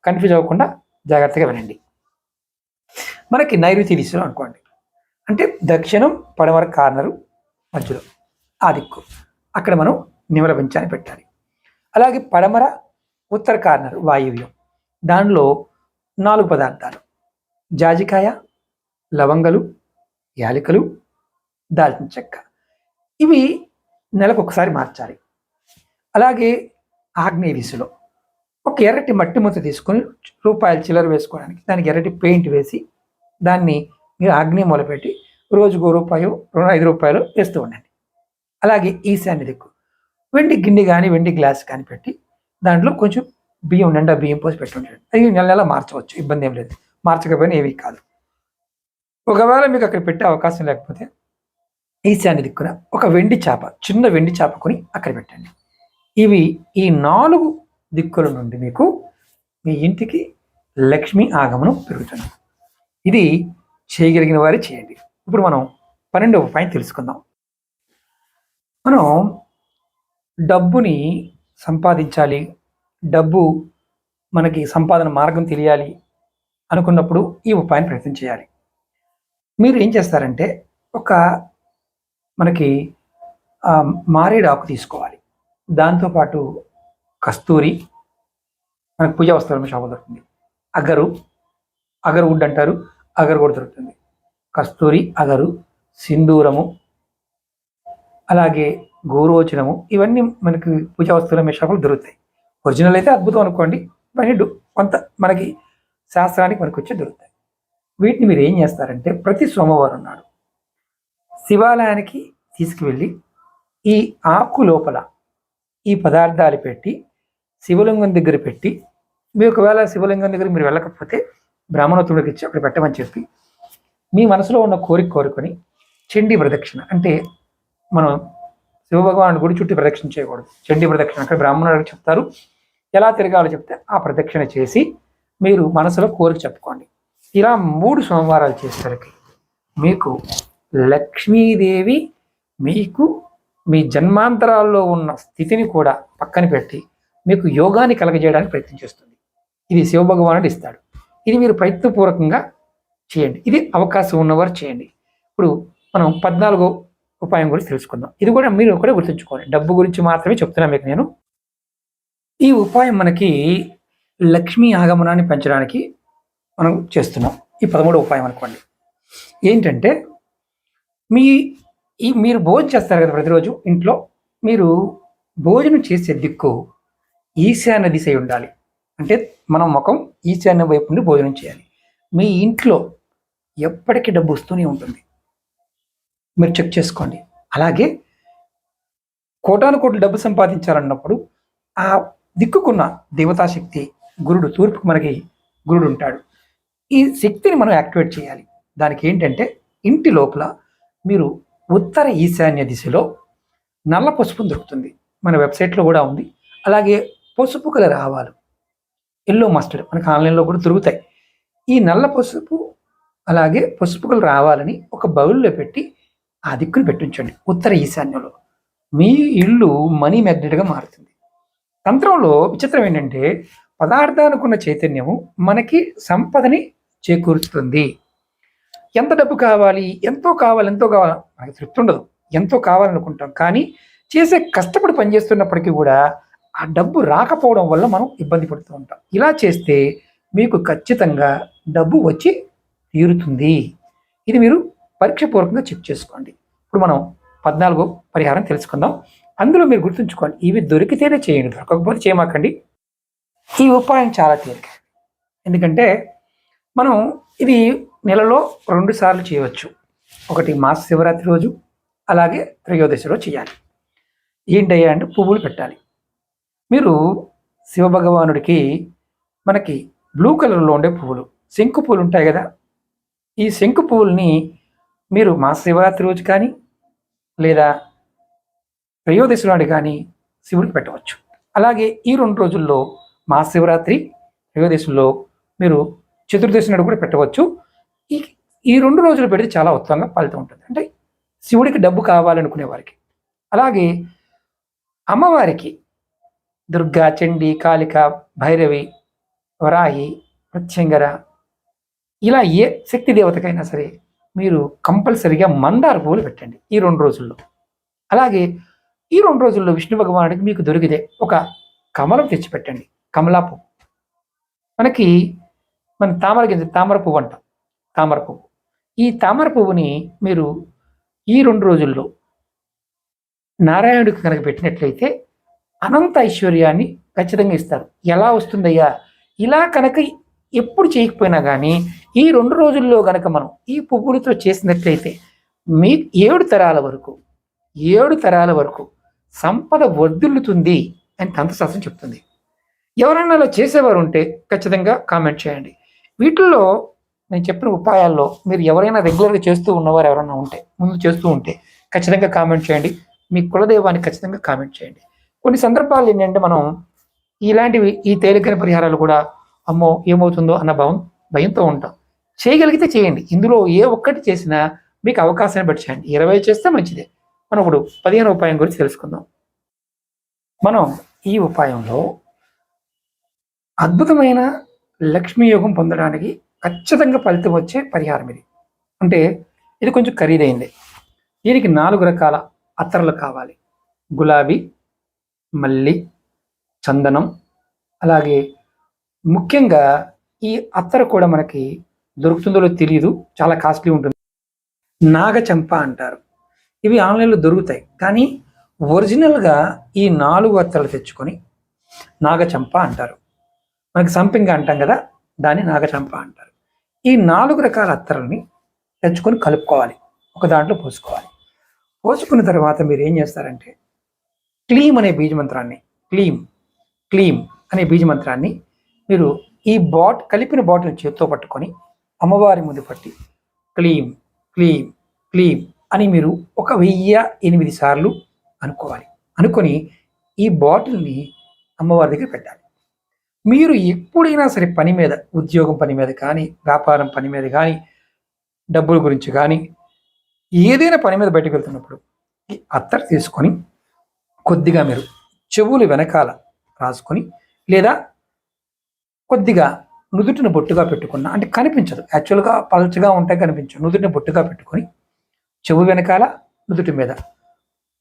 కన్ఫ్యూజ్ అవ్వకుండా జాగ్రత్తగా వినండి. మనకి నైరుతి దిశలో అనుకోండి, అంటే దక్షిణం పడమర కార్నరు మధ్యలో ఆ దిక్కు, అక్కడ మనం నిమల పెంచాన్ని పెట్టాలి. అలాగే పడమర ఉత్తర కార్నర్ వాయువ్యం, దానిలో 4 పదార్థాలు జాజికాయ, లవంగలు, యాలకులు, దాల్చిన చెక్క. ఇవి నెలకు ఒకసారి మార్చాలి. అలాగే ఆగ్నేయ దిశలో ఒక ఎర్రటి మట్టి ముద్ద తీసుకొని రూపాయలు చిల్లర వేసుకోవడానికి దానికి ఎర్రటి పెయింట్ వేసి దాన్ని మీరు ఆగ్నేయ మూల పెట్టి రోజుకు రూపాయలు 5 రూపాయలు వేస్తూ ఉండండి. అలాగే ఈశాన్య దిక్కు వెండి గిన్నె కానీ వెండి గ్లాస్ కానీ పెట్టి దాంట్లో కొంచెం బియ్యం నిండా బియ్యం పోసి పెట్టి ఉండండి. అది నెల మార్చవచ్చు, ఇబ్బంది ఏం లేదు. మార్చకపోయినా ఏమీ కాదు. ఒకవేళ మీకు అక్కడ పెట్టే అవకాశం లేకపోతే ఈశాన్య దిక్కున ఒక వెండి చేప, చిన్న వెండి చేప కొని అక్కడ పెట్టండి. ఇవి ఈ 4 దిక్కుల నుండి మీకు మీ ఇంటికి లక్ష్మీ ఆగమనం పెరుగుతుంది. ఇది చేయగలిగిన వారు చేయండి. ఇప్పుడు మనం 12వ ఉపాయం తెలుసుకుందాం. మనం డబ్బుని సంపాదించాలి, డబ్బు మనకి సంపాదన మార్గం తెలియాలి అనుకున్నప్పుడు ఈ ఉపాయం ప్రయత్నం చేయాలి. మీరు ఏం చేస్తారంటే ఒక మనకి మారేడు ఆకు తీసుకోవాలి. దాంతోపాటు కస్తూరి, మనకు పూజా వస్త్రం షాపు దొరుకుతుంది. అగరు వుడ్ అంటారు, అగరు కూడా దొరుకుతుంది. కస్తూరి, అగరు, సింధూరము, అలాగే గోరోచనము, ఇవన్నీ మనకి పూజా వస్తువుల షాపులు దొరుకుతాయి. ఒరిజినల్ అయితే అద్భుతం అనుకోండి, ఇవన్నీ కొంత మనకి శాస్త్రానికి మనకు వచ్చి దొరుకుతాయి. వీటిని మీరు ఏం చేస్తారంటే ప్రతి సోమవారం నాడు శివాలయానికి తీసుకువెళ్ళి ఈ ఆకు లోపల ఈ పదార్థాలు పెట్టి శివలింగం దగ్గర పెట్టి, మీ ఒకవేళ శివలింగం దగ్గర మీరు వెళ్ళకపోతే బ్రాహ్మణోత్తముడికి ఇచ్చి అక్కడ పెట్టమని చెప్పి మీ మనసులో ఉన్న కోరుకొని చండీ ప్రదక్షిణ, అంటే మనం శివభగవాను గుడి చుట్టూ ప్రదక్షిణ చేయకూడదు, చండీ ప్రదక్షిణ అక్కడ బ్రాహ్మణుడికి చెప్తారు. ఎలా తిరగాలో చెప్తే ఆ ప్రదక్షిణ చేసి మీరు మనసులో కోరిక చెప్పుకోండి. ఇలా 3 సోమవారాలు చేసేసరికి మీకు లక్ష్మీదేవి మీకు మీ జన్మాంతరాల్లో ఉన్న స్థితిని కూడా పక్కన పెట్టి మీకు యోగాన్ని కలగజేయడానికి ప్రయత్నం చేస్తుంది. ఇది శివభగవానుడు ఇస్తాడు. ఇది మీరు ప్రయత్నపూర్వకంగా చేయండి. ఇది అవకాశం ఉన్నవారు చేయండి. ఇప్పుడు మనం 14వ ఉపాయం గురించి తెలుసుకుందాం. ఇది కూడా మీరు కూడా గుర్తుంచుకోండి. డబ్బు గురించి మాత్రమే చెప్తున్నా మీకు నేను. ఈ ఉపాయం మనకి లక్ష్మీ ఆగమనాన్ని పెంచడానికి మనం చేస్తున్నాం. ఈ 13వ ఉపాయం అనుకోండి. ఏంటంటే మీరు భోజనం చేస్తారు కదా ప్రతిరోజు ఇంట్లో, మీరు భోజనం చేసే దిక్కు ఈశాన్య దిశ ఉండాలి. అంటే మనం ముఖం ఈశాన్య వైపు నుండి భోజనం చేయాలి. మీ ఇంట్లో ఎప్పటికీ డబ్బు వస్తూనే ఉంటుంది, మీరు చెక్ చేసుకోండి. అలాగే కోటాను కోట్లు డబ్బు సంపాదించాలన్నప్పుడు ఆ దిక్కుకున్న దేవతాశక్తి గురుడు, తూర్పుకు మనకి గురుడు ఉంటాడు. ఈ శక్తిని మనం యాక్టివేట్ చేయాలి. దానికి ఏంటంటే ఇంటి లోపల మీరు ఉత్తర ఈశాన్య దిశలో నల్ల పసుపు దొరుకుతుంది, మన వెబ్సైట్లో కూడా ఉంది. అలాగే పసుపు కలర్ ఆవాలు, ఎల్లో మస్టర్డ్ మనకు ఆన్లైన్లో కూడా దొరుకుతాయి. ఈ నల్ల పసుపు అలాగే పసుపుకలు రావాలని ఒక బౌల్లో పెట్టి ఆ దిక్కును పెట్టించండి ఉత్తర ఈశాన్యంలో. మీ ఇల్లు మనీ మ్యాగ్నెట్గా మారుతుంది. తంత్రంలో విచిత్రం ఏంటంటే పదార్థానికి ఉన్న చైతన్యము మనకి సంపదని చేకూరుస్తుంది. ఎంత డబ్బు కావాలి, ఎంతో కావాలి, ఎంతో కావాలి, మనకి తృప్తి ఉండదు. ఎంతో కావాలనుకుంటాం, కానీ చేసే కష్టపడి పనిచేస్తున్నప్పటికీ కూడా ఆ డబ్బు రాకపోవడం వల్ల మనం ఇబ్బంది పడుతూ ఉంటాం. ఇలా చేస్తే మీకు ఖచ్చితంగా డబ్బు వచ్చి తీరుతుంది. ఇది మీరు పరీక్షపూర్వకంగా చెక్ చేసుకోండి. ఇప్పుడు మనం 14వ పరిహారం తెలుసుకుందాం. అందులో మీరు గుర్తుంచుకోండి, ఇవి దొరికితేనే చేయండి, దొరకకపోతే చేయమాకండి. ఈ ఉపాయం చాలా తేలిక, ఎందుకంటే మనం ఇది నెలలో 2 సార్లు చేయవచ్చు. ఒకటి మాస శివరాత్రి రోజు, అలాగే త్రయోదశి రోజు చేయాలి. ఏంటయ్యా అంటే పువ్వులు పెట్టాలి. మీరు శివభగవానుడికి మనకి బ్లూ కలర్లో ఉండే పువ్వులు, శంకు పువ్వులు ఉంటాయి కదా, ఈ శంకు పువ్వుల్ని మీరు మాస శివరాత్రి రోజు కానీ లేదా త్రయోదశి నాడు కానీ శివుడికి పెట్టవచ్చు. అలాగే ఈ 2 రోజుల్లో మహాశివరాత్రి, త్రయోదశిలో మీరు చతుర్దశి నాడు కూడా పెట్టవచ్చు. ఈ ఈ 2 రోజులు పెడితే చాలా ఉత్తమంగా ఫలితం ఉంటుంది, అంటే శివుడికి డబ్బు కావాలనుకునే వారికి. అలాగే అమ్మవారికి దుర్గా, చండి, కాళిక, భైరవి, వరాహి, ప్రత్యంగర, ఇలా ఏ శక్తి దేవతకైనా సరే మీరు కంపల్సరిగా మందార పువ్వులు పెట్టండి ఈ 2 రోజుల్లో. అలాగే ఈ 2 రోజుల్లో విష్ణు భగవానుడికి మీకు దొరికితే ఒక కమలం తెచ్చిపెట్టండి. కమలా పువ్వు, మనకి మన తామర పువ్వు అంటాం, తామర పువ్వు. ఈ తామర పువ్వుని మీరు ఈ 2 రోజుల్లో నారాయణుడికి కనుక పెట్టినట్లయితే అనంత ఐశ్వర్యాన్ని ఖచ్చితంగా ఇస్తారు. ఎలా వస్తుందయ్యా? ఇలా కనుక ఎప్పుడు చేయకపోయినా కానీ ఈ 2 రోజుల్లో కనుక మనం ఈ పువ్వులతో చేసినట్లయితే మీ 7 తరాల వరకు సంపద వర్ధిల్లుతుంది అని తంత్రశాస్త్రం చెప్తుంది. ఎవరైనా అలా చేసేవారు ఉంటే ఖచ్చితంగా కామెంట్ చేయండి. వీటిల్లో నేను చెప్పిన ఉపాయాల్లో మీరు ఎవరైనా రెగ్యులర్గా చేస్తూ ఉన్నవారు ఎవరైనా ఉంటే, ముందు చేస్తూ ఉంటే ఖచ్చితంగా కామెంట్ చేయండి. మీ కులదైవాన్ని ఖచ్చితంగా కామెంట్ చేయండి. కొన్ని సందర్భాలు ఏంటంటే మనం ఇలాంటివి, ఈ తేలికైన పరిహారాలు కూడా అమ్మో ఏమవుతుందో అన్న భయంతో ఉంటాం. చేయగలిగితే చేయండి. ఇందులో ఏ ఒక్కటి చేసినా మీకు అవకాశాన్ని బట్టి చేయండి. 20 చేస్తే మంచిదే. మనం ఇప్పుడు 15వ ఉపాయం గురించి తెలుసుకుందాం. మనం ఈ ఉపాయంలో అద్భుతమైన లక్ష్మీ యోగం పొందడానికి ఖచ్చితంగా ఫలితం వచ్చే పరిహారం ఇది. అంటే ఇది కొంచెం ఖరీదైంది. దీనికి 4 రకాల అత్తర్లు కావాలి. గులాబీ, మల్లి, చందనం, అలాగే ముఖ్యంగా ఈ అత్తరు కూడా మనకి దొరుకుతుందో తెలియదు, చాలా కాస్ట్లీ ఉంటుంది. నాగచంప అంటారు. ఇవి ఆన్లైన్లో దొరుకుతాయి, కానీ ఒరిజినల్గా ఈ 4 అత్తర్లు తెచ్చుకొని నాగచంప అంటారు. మనకి సంపింగ అంటాం కదా, దాన్ని నాగచంప అంటారు. ఈ 4 రకాల అత్తర్లని తెచ్చుకొని కలుపుకోవాలి, ఒక దాంట్లో పోసుకోవాలి. పోసుకున్న తర్వాత మీరు ఏం చేస్తారంటే క్లీం అనే బీజమంత్రాన్ని, క్లీం అనే బీజమంత్రాన్ని మీరు ఈ కలిపిన బాటిల్ చేత్తో పట్టుకొని అమ్మవారి ముందు పట్టి క్లీం క్లీం క్లీం అని మీరు ఒక 1008 సార్లు అనుకోవాలి. అనుకొని ఈ బాటిల్ని అమ్మవారి దగ్గర పెట్టాలి. మీరు ఎప్పుడైనా సరే పని మీద, ఉద్యోగం పని మీద కానీ, వ్యాపారం పని మీద కానీ, డబ్బుల గురించి కానీ, ఏదైనా పని మీద బయటకు వెళ్తున్నప్పుడు ఈ అత్తర్ తీసుకొని కొద్దిగా మీరు చెవులు వెనకాల రాసుకొని, లేదా కొద్దిగా నుదుటిని బొట్టుగా పెట్టుకున్న, అంటే కనిపించదు, యాక్చువల్గా పల్చగా ఉంటే కనిపించదు, నుదుటిని బొట్టుగా పెట్టుకొని చెవు వెనకాల, నుదుటి మీద,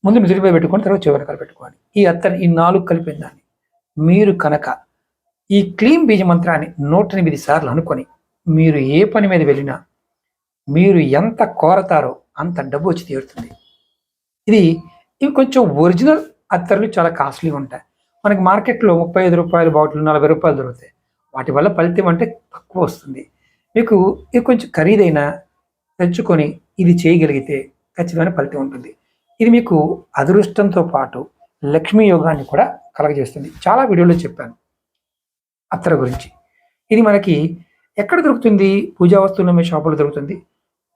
ముందు నుదుటి మీద పెట్టుకొని తర్వాత చెవు వెనకాల పెట్టుకోవాలి. ఈ అత్తని ఈ 4 కలిపిన దాన్ని మీరు కనుక ఈ క్లీం బీజ మంత్రాన్ని 108 సార్లు అనుకొని మీరు ఏ పని మీద వెళ్ళినా మీరు ఎంత కోరతారో అంత డబ్బు వచ్చి తీరుతుంది. ఇవి కొంచెం ఒరిజినల్ అత్తర్లు చాలా కాస్ట్లీగా ఉంటాయి. మనకి మార్కెట్లో 35 రూపాయల బాటిల్ 40 రూపాయలు దొరుకుతాయి. వాటి వల్ల ఫలితం అంటే తక్కువ వస్తుంది. మీకు ఇది కొంచెం ఖరీదైన తెచ్చుకొని ఇది చేయగలిగితే ఖచ్చితమైన ఫలితం ఉంటుంది. ఇది మీకు అదృష్టంతో పాటు లక్ష్మీ యోగాన్ని కూడా కలగజేస్తుంది. చాలా వీడియోలో చెప్పాను అత్తర గురించి. ఇది మనకి ఎక్కడ దొరుకుతుంది? పూజా వస్తువులు అమ్మే షాపులో దొరుకుతుంది.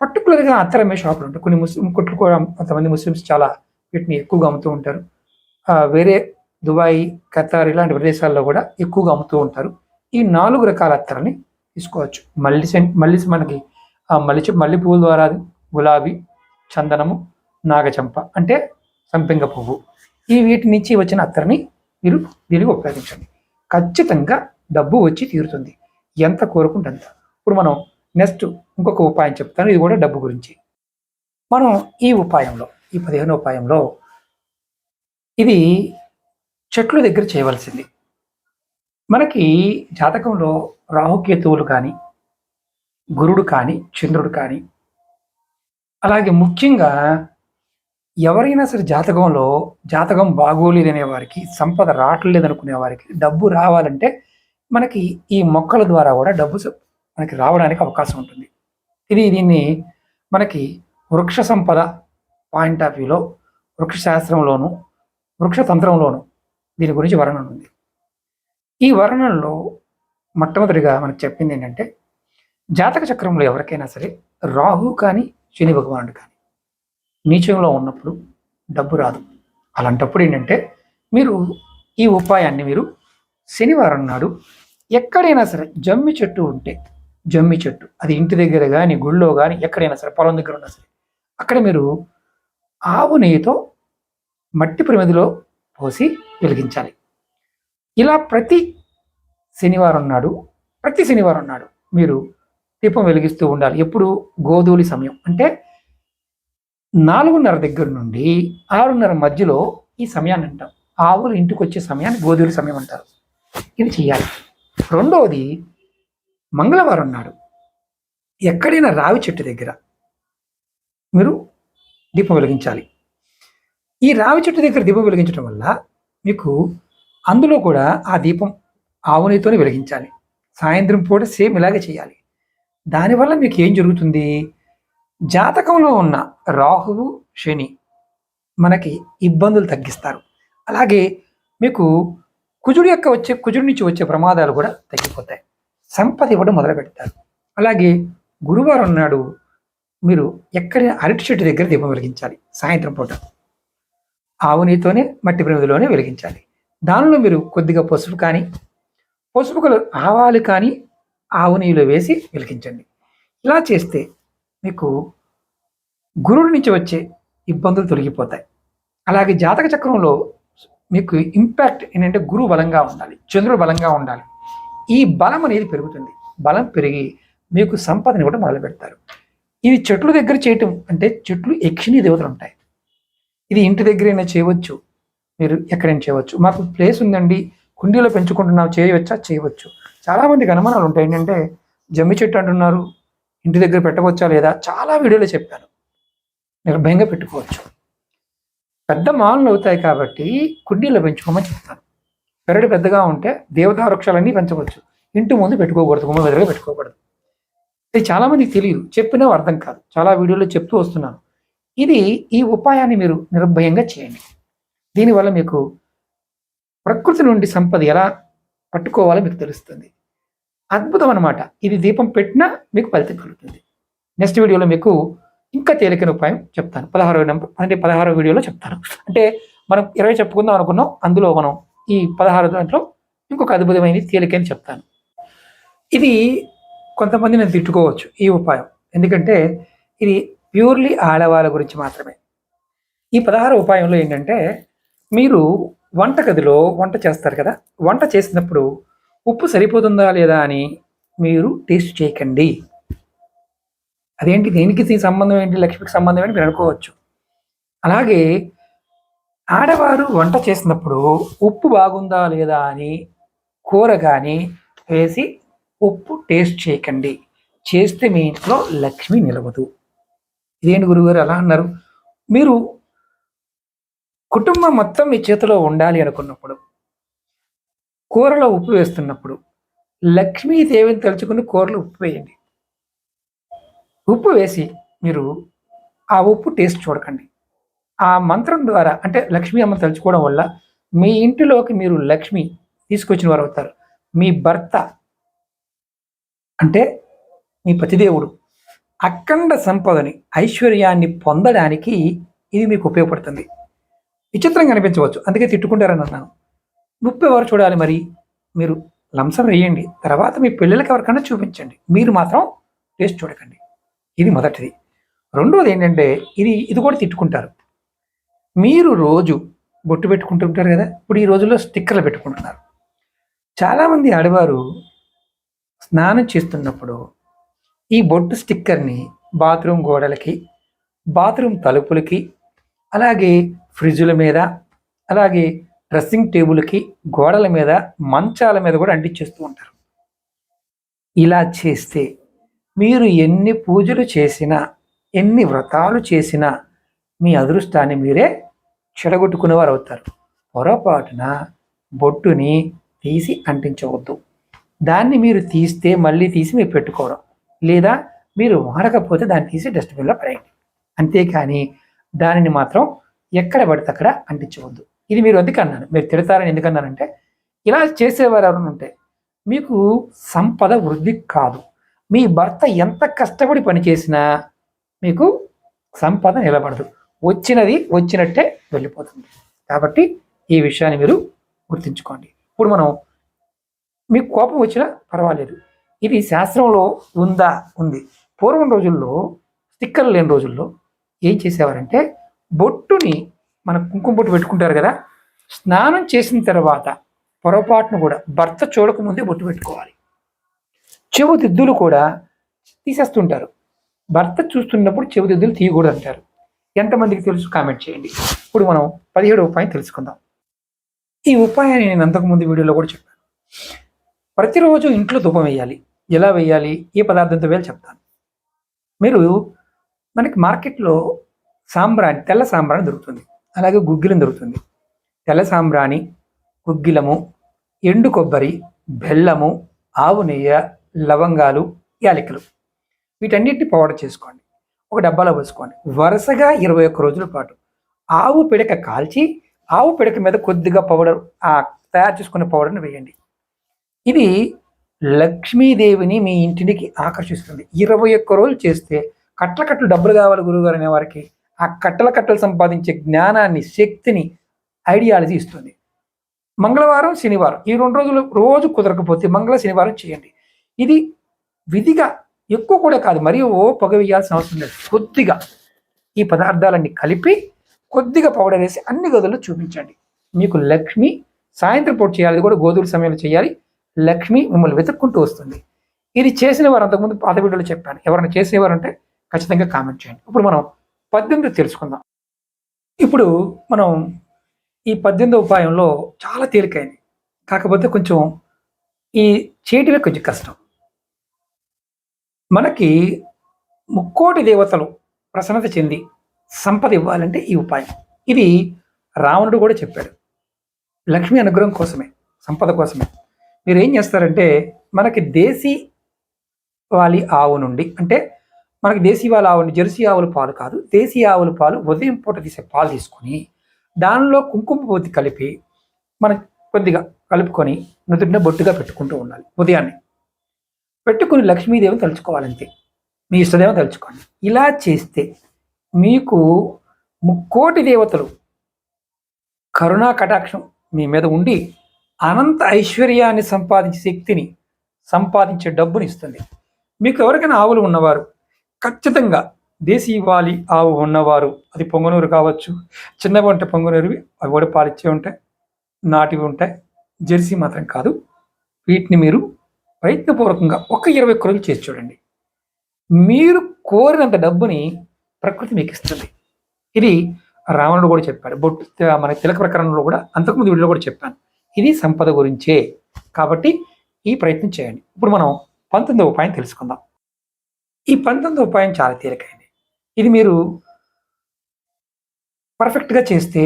పర్టికులర్గా అత్తర అమ్మే షాపులు ఉంటాయి. కొన్ని ముస్లిం కొట్లు కూడా, కొంతమంది ముస్లిమ్స్ చాలా వీటిని ఎక్కువగా అమ్ముతూ ఉంటారు. వేరే దుబాయ్, ఖతార్ ఇలాంటి ప్రదేశాల్లో కూడా ఎక్కువగా అమ్ముతూ ఉంటారు. ఈ 4 రకాల అత్తరని తీసుకోవచ్చు. మల్లి మనకి ఆ మల్లె పువ్వుల ద్వారా గులాబీ, చందనము, నాగచంప అంటే సంపెంగ పువ్వు, ఈ వీటి నుంచి వచ్చిన అత్తర్ని మీరు దీనికి ఉపయోగించండి. ఖచ్చితంగా డబ్బు వచ్చి తీరుతుంది, ఎంత కోరుకుంటే అంత. ఇప్పుడు మనం నెక్స్ట్ ఇంకొక ఉపాయం చెప్తాను, ఇది కూడా డబ్బు గురించి. మనం ఈ ఉపాయంలో, ఈ 15 ఉపాయంలో ఇది చెట్ల దగ్గర చేయవలసింది. మనకి జాతకంలో రాహుకేతువులు కానీ, గురుడు కానీ, చంద్రుడు కానీ, అలాగే ముఖ్యంగా ఎవరైనా సరే జాతకం బాగోలేదనే వారికి, సంపద రావట్లేదనుకునే వారికి, డబ్బు రావాలంటే మనకి ఈ మొక్కల ద్వారా కూడా డబ్బు మనకి రావడానికి అవకాశం ఉంటుంది. దీన్ని మనకి వృక్ష సంపద పాయింట్ ఆఫ్ వ్యూలో, వృక్ష శాస్త్రంలోను, వృక్ష తంత్రంలోను దీని గురించి వర్ణన ఉంది. ఈ వర్ణనలో మొట్టమొదటిగా మనకు చెప్పింది ఏంటంటే, జాతక చక్రంలో ఎవరికైనా సరే రాహు కానీ, శని భగవానుడు కానీ నీచంలో ఉన్నప్పుడు డబ్బు రాదు. అలాంటప్పుడు ఏంటంటే, మీరు ఈ ఉపాయాన్ని మీరు శనివారం నాడు ఎక్కడైనా సరే జమ్మి చెట్టు ఉంటే, జమ్మి చెట్టు అది ఇంటి దగ్గర కానీ, గుళ్ళో కానీ, ఎక్కడైనా సరే, పొలం దగ్గర ఉన్నా సరే, అక్కడ మీరు ఆవు నెయ్యితో మట్టి ప్రమిదిలో పోసి వెలిగించాలి. ఇలా ప్రతి శనివారం నాడు మీరు దీపం వెలిగిస్తూ ఉండాలి. ఎప్పుడు? గోధూళి సమయం అంటే 4:30 దగ్గర నుండి 6:30 మధ్యలో ఈ సమయాన్ని అంటాం. ఆవులు ఇంటికి వచ్చే సమయాన్ని గోధూళి సమయం అంటారు. ఇది చెయ్యాలి. రెండవది, మంగళవారం నాడు ఎక్కడైనా రావి చెట్టు దగ్గర మీరు దీపం వెలిగించాలి. ఈ రావి చెట్టు దగ్గర దీపం వెలిగించడం వల్ల మీకు అందులో కూడా ఆ దీపం ఆవు నెయ్యితోనే వెలిగించాలి. సాయంత్రం పూట సేమ్ ఇలాగే చేయాలి. దానివల్ల మీకు ఏం జరుగుతుంది? జాతకంలో ఉన్న రాహువు, శని మనకి ఇబ్బందులు తగ్గిస్తారు. అలాగే మీకు కుజుడి నుంచి వచ్చే ప్రమాదాలు కూడా తగ్గిపోతాయి. సంపద ఇవ్వడం మొదలు పెడతారు. అలాగే గురువారం నాడు మీరు ఎక్కడైనా అరటి చెట్టు దగ్గర దీపం వెలిగించాలి. సాయంత్రం పూట ఆవు నెయ్యితోనే, మట్టి ప్రమిదిలోనే వెలిగించాలి. దానిలో మీరు కొద్దిగా పసుపు కలర్ ఆవాలు కానీ ఆవు నెయ్యిలో వేసి వెలిగించండి. ఇలా చేస్తే మీకు గురుడి నుంచి వచ్చే ఇబ్బందులు తొలగిపోతాయి. అలాగే జాతక చక్రంలో మీకు ఇంపాక్ట్ ఏంటంటే, గురువు బలంగా ఉండాలి, చంద్రుడు బలంగా ఉండాలి. ఈ బలం అనేది పెరుగుతుంది. బలం పెరిగి మీకు సంపదని కూడా మొదలు పెడతారు. ఇవి చెట్ల దగ్గర చేయటం అంటే, చెట్లు యక్షిణీ దేవతలు ఉంటాయి. ఇది ఇంటి దగ్గరైనా చేయవచ్చు, మీరు ఎక్కడైనా చేయవచ్చు. మాకు ప్లేస్ ఉందండి, కుండీలో పెంచుకుంటున్నాం, చేయవచ్చు. చాలామందికి అనుమానాలు ఉంటాయి. ఏంటంటే, జమ్మి చెట్టు అంటున్నారు, ఇంటి దగ్గర పెట్టవచ్చా లేదా? చాలా వీడియోలో చెప్పాను. నిర్భయంగా పెట్టుకోవచ్చు. పెద్ద మానులు అవుతాయి కాబట్టి కుండీలో పెంచుకోమని చెప్తాను. పెరడు పెద్దగా ఉంటే దేవతా వృక్షాలన్నీ పెంచవచ్చు, ఇంటి ముందు పెట్టుకోకూడదు, గుమ్మ ఎదురుగా పెట్టుకోకూడదు. ఇది చాలామందికి తెలియదు, చెప్పినా అర్థం కాదు. చాలా వీడియోలో చెప్తూ వస్తున్నాను. ఈ ఉపాయాన్ని మీరు నిర్భయంగా చేయండి. దీనివల్ల మీకు ప్రకృతి నుండి సంపద ఎలా పట్టుకోవాలో మీకు తెలుస్తుంది. అద్భుతం అన్నమాట. ఇది దీపం పెట్టినా మీకు ఫలితం కలుగుతుంది. నెక్స్ట్ వీడియోలో మీకు ఇంకా తేలికైన ఉపాయం చెప్తాను. 16వ వీడియోలో చెప్తాను. అంటే మనం 20 చెప్పుకుందాం అనుకున్నాం, అందులో మనం ఈ 16 దాంట్లో ఇంకొక అద్భుతమైన తేలికని చెప్తాను. ఇది కొంతమంది నేను తిట్టుకోవచ్చు ఈ ఉపాయం, ఎందుకంటే ఇది ప్యూర్లీ ఆడవాళ్ళ గురించి మాత్రమే. ఈ 16 ఉపాయంలో ఏంటంటే, మీరు వంటగదిలో వంట చేస్తారు కదా, వంట చేసినప్పుడు ఉప్పు సరిపోతుందా లేదా అని మీరు టేస్ట్ చేయకండి. అదేంటి, దేనికి సంబంధం ఏంటి, లక్ష్మికి సంబంధం ఏంటి మీరు అనుకోవచ్చు. అలాగే ఆడవారు వంట చేసినప్పుడు ఉప్పు బాగుందా లేదా అని కూర కానీ వేసి ఉప్పు టేస్ట్ చేయకండి. చేస్తే మీ ఇంట్లో లక్ష్మి నిలవదు. ఇదేంటి గురుగారు అలా అన్నారు? మీరు కుటుంబం మొత్తం మీ చేతిలో ఉండాలి అనుకున్నప్పుడు, కూరలో ఉప్పు వేస్తున్నప్పుడు లక్ష్మీదేవిని తలుచుకుని కూరలో ఉప్పు వేయండి. ఉప్పు వేసి మీరు ఆ ఉప్పు టేస్ట్ చూడకండి. ఆ మంత్రం ద్వారా, అంటే లక్ష్మీ అమ్మ తలుచుకోవడం వల్ల మీ ఇంటిలోకి మీరు లక్ష్మి తీసుకొచ్చిన వారు అవుతారు. మీ భర్త అంటే మీ పతిదేవుడు అఖండ సంపదని, ఐశ్వర్యాన్ని పొందడానికి ఇది మీకు ఉపయోగపడుతుంది. విచిత్రంగా అనిపించవచ్చు, అందుకే తిట్టుకుంటారని అన్నాను. ఉప్పు ఎవరు చూడాలి మరి? మీరు లంసం వేయండి. తర్వాత మీ పిల్లలకి ఎవరికైనా చూపించండి. మీరు మాత్రం టేస్ట్ చూడకండి. ఇది మొదటిది. రెండోది ఏంటంటే ఇది కూడా తిట్టుకుంటారు. మీరు రోజు బొట్టు పెట్టుకుంటుంటారు కదా! ఇప్పుడు ఈ రోజుల్లో స్టిక్కర్లు పెట్టుకుంటున్నారు. చాలామంది ఆడవారు స్నానం చేస్తున్నప్పుడు ఈ బొట్టు స్టిక్కర్ని బాత్రూమ్ గోడలకి, బాత్రూమ్ తలుపులకి, అలాగే ఫ్రిడ్జుల మీద, అలాగే డ్రెస్సింగ్ టేబుల్కి, గోడల మీద, మంచాల మీద కూడా అంటించేస్తూ ఉంటారు. ఇలా చేస్తే మీరు ఎన్ని పూజలు చేసినా, ఎన్ని వ్రతాలు చేసినా మీ అదృష్టాన్ని మీరే చెడగొట్టుకునేవారు అవుతారు. పొరపాటున బొట్టుని తీసి అంటించవద్దు. దాన్ని మీరు తీస్తే మళ్ళీ తీసి మీరు పెట్టుకోవడం, లేదా మీరు వాడకపోతే దాన్ని తీసి డస్ట్బిన్లో పడేయండి. అంతేకాని దానిని మాత్రం ఎక్కడ పడితే అక్కడ అంటించవద్దు. ఇది మీరు ఎందుకన్నాను, మీరు తిడతారని ఎందుకన్నానంటే, ఇలా చేసేవారు ఎవరైనా ఉంటే మీకు సంపద వృద్ధి కాదు. మీ భర్త ఎంత కష్టపడి పనిచేసినా మీకు సంపద నిలబడదు. వచ్చినది వచ్చినట్టే వెళ్ళిపోతుంది. కాబట్టి ఈ విషయాన్ని మీరు గుర్తుంచుకోండి. ఇప్పుడు మనం మీకు కోపం వచ్చినా పర్వాలేదు, ఇది శాస్త్రంలో ఉందా? ఉంది. పూర్వం రోజుల్లో స్టిక్కర్లు లేని రోజుల్లో ఏం చేసేవారంటే, బొట్టుని మన కుంకుమ బొట్టు పెట్టుకుంటారు కదా, స్నానం చేసిన తర్వాత పొరపాటును కూడా భర్త చూడకముందే బొట్టు పెట్టుకోవాలి. చెవుదిద్దులు కూడా తీసేస్తుంటారు. భర్త చూస్తున్నప్పుడు చెవుదిద్దులు తీయకూడదు అంటారు. ఎంతమందికి తెలుసు కామెంట్ చేయండి. ఇప్పుడు మనం 17వ ఉపాయం తెలుసుకుందాం. ఈ ఉపాయాన్ని నేను అంతకుముందు వీడియోలో కూడా చెప్పాను. ప్రతిరోజు ఇంట్లో ధూపం వేయాలి. ఎలా వేయాలి, ఏ పదార్థంతో వేయాలి చెప్తాను. మీరు మనకి మార్కెట్లో సాంబ్రాణి, తెల్ల సాంబ్రాణి దొరుకుతుంది, అలాగే గుగ్గిలం దొరుకుతుంది. తెల్ల సాంబ్రాణి, గుగ్గిలము, ఎండు కొబ్బరి, బెల్లము, ఆవు నెయ్యి, లవంగాలు, యాలకులు, వీటన్నిటిని పౌడర్ చేసుకోండి. ఒక డబ్బాలో పోసుకోండి. వరుసగా 21 రోజుల పాటు ఆవు పిడక కాల్చి, ఆవు పిడక మీద కొద్దిగా పౌడర్, తయారు చేసుకున్న పౌడర్ని వేయండి. ఇది లక్ష్మీదేవిని మీ ఇంటికి ఆకర్షిస్తుంది. 21 రోజులు చేస్తే కట్టలు డబ్బులు కావాలి గురువుగారు అనే వారికి ఆ కట్టలు సంపాదించే జ్ఞానాన్ని, శక్తిని, ఐడియాలజీ ఇస్తుంది. మంగళవారం, శనివారం ఈ 2 రోజులు రోజు కుదరకపోతే మంగళ శనివారం చేయండి. ఇది విధిగా, ఎక్కువ కూడా కాదు, మరియు పొగ వేయాల్సిన అవసరం లేదు. కొద్దిగా ఈ పదార్థాలన్నీ కలిపి కొద్దిగా పౌడర్ వేసి అన్ని గదుల్లో చూపించండి. మీకు లక్ష్మి, సాయంత్రం పూట చేయాలి, అది కూడా గోధుమ సమయంలో చేయాలి. లక్ష్మి మిమ్మల్ని వెతుక్కుంటూ వస్తుంది. ఇది చేసిన వారు అంతకుముందు పాత వీడియోలో చెప్పాను. ఎవరైనా చేసేవారు అంటే ఖచ్చితంగా కామెంట్ చేయండి. ఇప్పుడు మనం 18 తెలుసుకుందాం. ఇప్పుడు మనం ఈ 18వ ఉపాయంలో చాలా తేలికైంది, కాకపోతే కొంచెం ఈ చేయటమే కొంచెం కష్టం. మనకి ముక్కోటి దేవతలు ప్రసన్నత చెంది సంపద ఇవ్వాలంటే ఈ ఉపాయం. ఇది రావణుడు కూడా చెప్పాడు. లక్ష్మీ అనుగ్రహం కోసమే, సంపద కోసమే. మీరు ఏం చేస్తారంటే, మనకి దేశీ వాలి ఆవు నుండి, అంటే మనకి దేశీ వాళ్ళ ఆవు నుండి, జెర్సీ ఆవుల పాలు కాదు, దేశీ ఆవుల పాలు ఉదయం పూట తీసే పాలు తీసుకొని దానిలో కుంకుమ పోతి కలిపి మనం కొద్దిగా కలుపుకొని నుదుటిన బొట్టుగా పెట్టుకుంటూ ఉండాలి. ఉదయాన్నే పెట్టుకుని లక్ష్మీదేవిని తలుచుకోవాలంతే. మీ ఇష్టదేవం తలుచుకోండి. ఇలా చేస్తే మీకు ముక్కోటి దేవతలు కరుణా కటాక్షం మీ మీద ఉండి అనంత ఐశ్వర్యాన్ని సంపాదించే శక్తిని, సంపాదించే డబ్బుని ఇస్తుంది. మీకు ఎవరికైనా ఆవులు ఉన్నవారు, ఖచ్చితంగా దేశీవాలి ఆవు ఉన్నవారు, అది పొంగనూరు కావచ్చు, చిన్నవి ఉంటే పొంగనూరువి, అవి కూడా పాలిచ్చే ఉంటాయి, నాటివి ఉంటాయి, జెర్సీ మాత్రం కాదు. వీటిని మీరు ప్రయత్నపూర్వకంగా ఒక 21 రోజులు చేసి చూడండి. మీరు కోరినంత డబ్బుని ప్రకృతి మీకు ఇస్తుంది. ఇది రావణుడు కూడా చెప్పాడు. మన తిలక ప్రకరణలో కూడా అంతకుముందు వీడియోలో కూడా చెప్పాను. ఇది సంపద గురించే, కాబట్టి ఈ ప్రయత్నం చేయండి. ఇప్పుడు మనం 19వ ఉపాయం తెలుసుకుందాం. ఈ 19వ ఉపాయం చాలా తేలికైంది. ఇది మీరు పర్ఫెక్ట్గా చేస్తే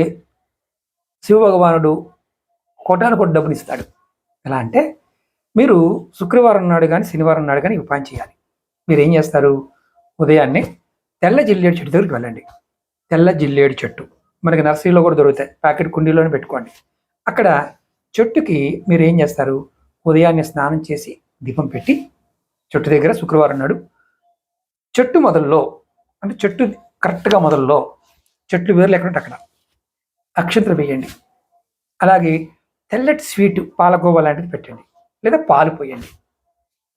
శివభగవానుడు కోటాను కోటి డబ్బులు ఇస్తాడు. ఎలా అంటే, మీరు శుక్రవారం నాడు కానీ శనివారం నాడు కానీ ఉపాయం చేయాలి. మీరు ఏం చేస్తారు, ఉదయాన్నే తెల్ల జిల్లేడు చెట్టు దగ్గరికి వెళ్ళండి. తెల్ల జిల్లేడు చెట్టు మనకి నర్సరీలో కూడా దొరుకుతాయి, ప్యాకెట్ కుండీలోనే పెట్టుకోండి. అక్కడ చెట్టుకి మీరు ఏం చేస్తారు, ఉదయాన్నే స్నానం చేసి దీపం పెట్టి చెట్టు దగ్గర శుక్రవారం నాడు చెట్టు మొదల్లో, అంటే చెట్టు కరెక్ట్గా మొదల్లో, చెట్లు వేర్లు ఎక్కడంటే అక్కడ అక్షంతలు వేయండి. అలాగే తెల్లటి స్వీటు పాలకోవా లాంటిది పెట్టండి. లేదా పాలు పోయండి.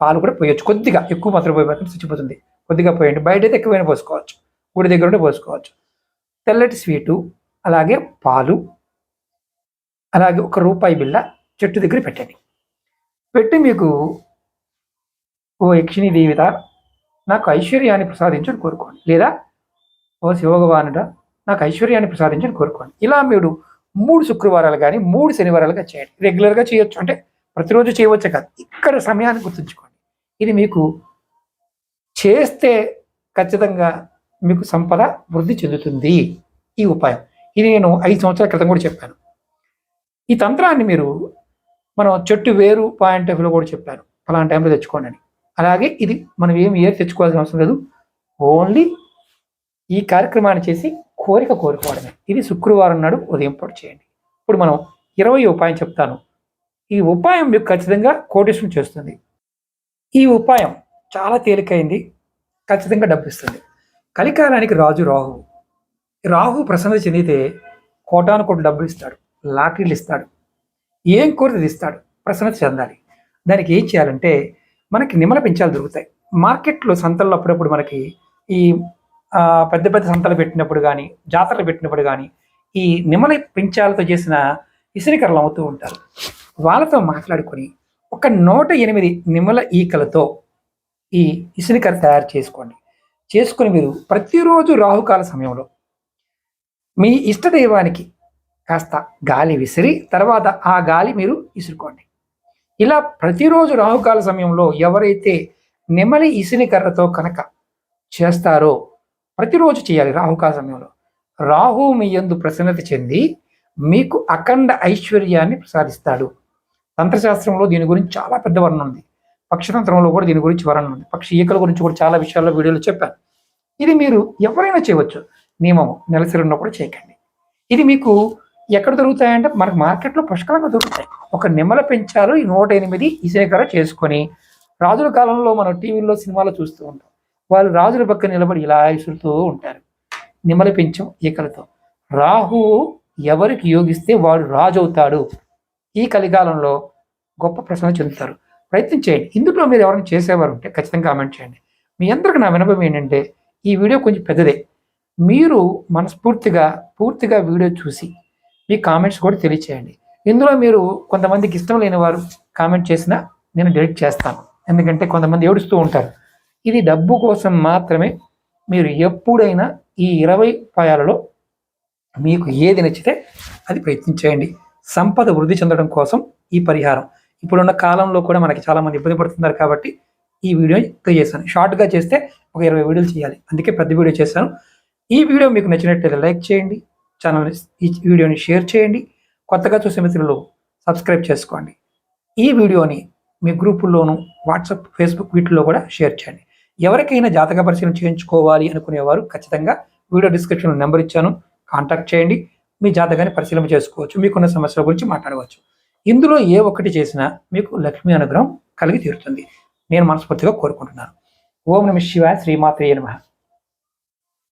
పాలు కూడా పోయొచ్చు, కొద్దిగా ఎక్కువ మాత్రం పోయి మాత్రం చచ్చిపోతుంది. కొద్దిగా పోయండి. బయట అయితే ఎక్కువైనా పోసుకోవచ్చు, గుడి దగ్గర ఉంటే పోసుకోవచ్చు. తెల్లటి స్వీటు, అలాగే పాలు, అలాగే ₹1 బిళ్ళ చెట్టు దగ్గర పెట్టండి. పెట్టి మీకు ఓ యక్షిణి దేవిత నాకు ఐశ్వర్యాన్ని ప్రసాదించని కోరుకోండి, లేదా ఓ శివభగవానుడ నాకు ఐశ్వర్యాన్ని ప్రసాదించని కోరుకోండి. ఇలా మీరు 3 శుక్రవారాలు కానీ 3 శనివారాలుగా చేయండి. రెగ్యులర్గా చేయొచ్చు, అంటే ప్రతిరోజు చేయవచ్చే కాదు, ఇక్కడ సమయాన్ని గుర్తుంచుకోండి. ఇది మీకు చేస్తే ఖచ్చితంగా మీకు సంపద వృద్ధి చెందుతుంది. ఈ ఉపాయం ఇది నేను 5 సంవత్సరాల క్రితం కూడా చెప్పాను. ఈ తంత్రాన్ని మీరు మనం చెట్టు వేరు పాయింట్ ఆఫ్ వ్యూలో కూడా చెప్పాను, ఫలానా టైంలో తెచ్చుకోండి అని. అలాగే ఇది మనం ఏమి తెచ్చుకోవాల్సిన అవసరం లేదు, ఓన్లీ ఈ కార్యక్రమాన్ని చేసి కోరుకోవడమే. ఇది శుక్రవారం నాడు ఉదయం పూట చేయండి. ఇప్పుడు మనం 20వ ఉపాయం చెప్తాను. ఈ ఉపాయం మీకు ఖచ్చితంగా కోటేశ్వరం చేస్తుంది. ఈ ఉపాయం చాలా తేలికైంది, ఖచ్చితంగా డబ్బు ఇస్తుంది. కలికాలానికి రాజు రాహువు. రాహు ప్రసన్నత చెందితే కోటాను కోటి డబ్బులు ఇస్తాడు, లాటరీలు ఇస్తాడు, ఏం కోరితే ఇస్తాడు. ప్రసన్నత చెందాలి. దానికి ఏం చేయాలంటే మనకి నిమ్మల పెంచాలు దొరుకుతాయి మార్కెట్లో, సంతల్లో. అప్పుడప్పుడు మనకి ఈ పెద్ద పెద్ద సంతలు పెట్టినప్పుడు కానీ, జాతరలు పెట్టినప్పుడు కానీ ఈ నిమ్మల పెంచాలతో చేసిన ఇసునికర్రలు అమ్ముతూ ఉంటారు. వాళ్ళతో మాట్లాడుకొని ఒక 108 నిమ్మల ఈకలతో ఈ ఇసునికర్ర తయారు చేసుకొని మీరు ప్రతిరోజు రాహుకాల సమయంలో మీ ఇష్టదైవానికి కాస్త గాలి విసిరి తర్వాత ఆ గాలి మీరు ఇసురుకోండి. ఇలా ప్రతిరోజు రాహుకాల సమయంలో ఎవరైతే నెమలి ఇసునికర్రతో కనుక చేస్తారో ప్రతిరోజు చేయాలి. రాహుకాల సమయంలో రాహు మీ యందు ప్రసన్నత చెంది మీకు అఖండ ఐశ్వర్యాన్ని ప్రసాదిస్తాడు. తంత్రశాస్త్రంలో దీని గురించి చాలా పెద్ద వర్ణన ఉంది. పక్షతంత్రంలో కూడా దీని గురించి వర్ణన ఉంది. పక్షి ఈకల గురించి కూడా చాలా విషయాల్లో వీడియోలో చెప్పాను. ఇది మీరు ఎవరైనా చేయవచ్చు, నియమము నెలసరి ఉన్నప్పుడు చేయకండి. ఇది మీకు ఎక్కడ దొరుకుతాయంటే మనకు మార్కెట్లో పుష్కలంగా దొరుకుతాయి. ఒక నిమ్మల పెంచాలు ఈ 108 ఇసునికర్ర చేసుకొని, రాజుల కాలంలో మనం టీవీల్లో సినిమాలో చూస్తూ ఉంటాం, వాళ్ళు రాజుల పక్కన నిలబడి ఇలా ఇసురుతూ ఉంటారు నిమ్మల పెంచం ఈకలతో. రాహువు ఎవరికి యోగిస్తే వాడు రాజు అవుతాడు. ఈ కలికాలంలో గొప్ప ప్రసన్న చెందుతారు. ప్రయత్నం చేయండి. ఇందులో మీరు ఎవరైనా చేసేవారు ఉంటే ఖచ్చితంగా కామెంట్ చేయండి. మీ అందరికీ నా వినపం ఏంటంటే ఈ వీడియో కొంచెం పెద్దదే, మీరు పూర్తిగా వీడియో చూసి మీ కామెంట్స్ కూడా తెలియచేయండి. ఇందులో మీరు కొంతమందికి ఇష్టం లేని వారు కామెంట్ చేసినా నేను డిలీట్ చేస్తాను, ఎందుకంటే కొంతమంది ఏడుస్తూ ఉంటారు. ఇది డబ్బు కోసం మాత్రమే. మీరు ఎప్పుడైనా ఈ 20 ఉపాయాలలో మీకు ఏది నచ్చితే అది ప్రయత్నించేయండి. సంపద వృద్ధి చెందడం కోసం ఈ పరిహారం. ఇప్పుడున్న కాలంలో కూడా మనకి చాలామంది ఇబ్బంది పడుతున్నారు కాబట్టి ఈ వీడియో చేశాను. షార్ట్గా చేస్తే ఒక 20 వీడియోలు చేయాలి, అందుకే పెద్ద వీడియో చేశాను. ఈ వీడియో మీకు నచ్చినట్లయితే లైక్ చేయండి, ఛానల్ని ఈ వీడియోని షేర్ చేయండి, కొత్తగా చూసే మిత్రులు సబ్స్క్రైబ్ చేసుకోండి. ఈ వీడియోని మీ గ్రూపుల్లోనూ వాట్సాప్, ఫేస్బుక్ వీటిల్లో కూడా షేర్ చేయండి. ఎవరికైనా జాతక పరిశీలన చేయించుకోవాలి అనుకునేవారు ఖచ్చితంగా వీడియో డిస్క్రిప్షన్లో నెంబర్ ఇచ్చాను, కాంటాక్ట్ చేయండి. మీ జాతకాన్ని పరిశీలన చేసుకోవచ్చు, మీకున్న సమస్యల గురించి మాట్లాడవచ్చు. ఇందులో ఏ ఒక్కటి చేసినా మీకు లక్ష్మీ అనుగ్రహం కలిగి తీరుతుంది. నేను మనస్ఫూర్తిగా కోరుకుంటున్నాను. ఓం నమః శివాయ. శ్రీమాత్రే నమః.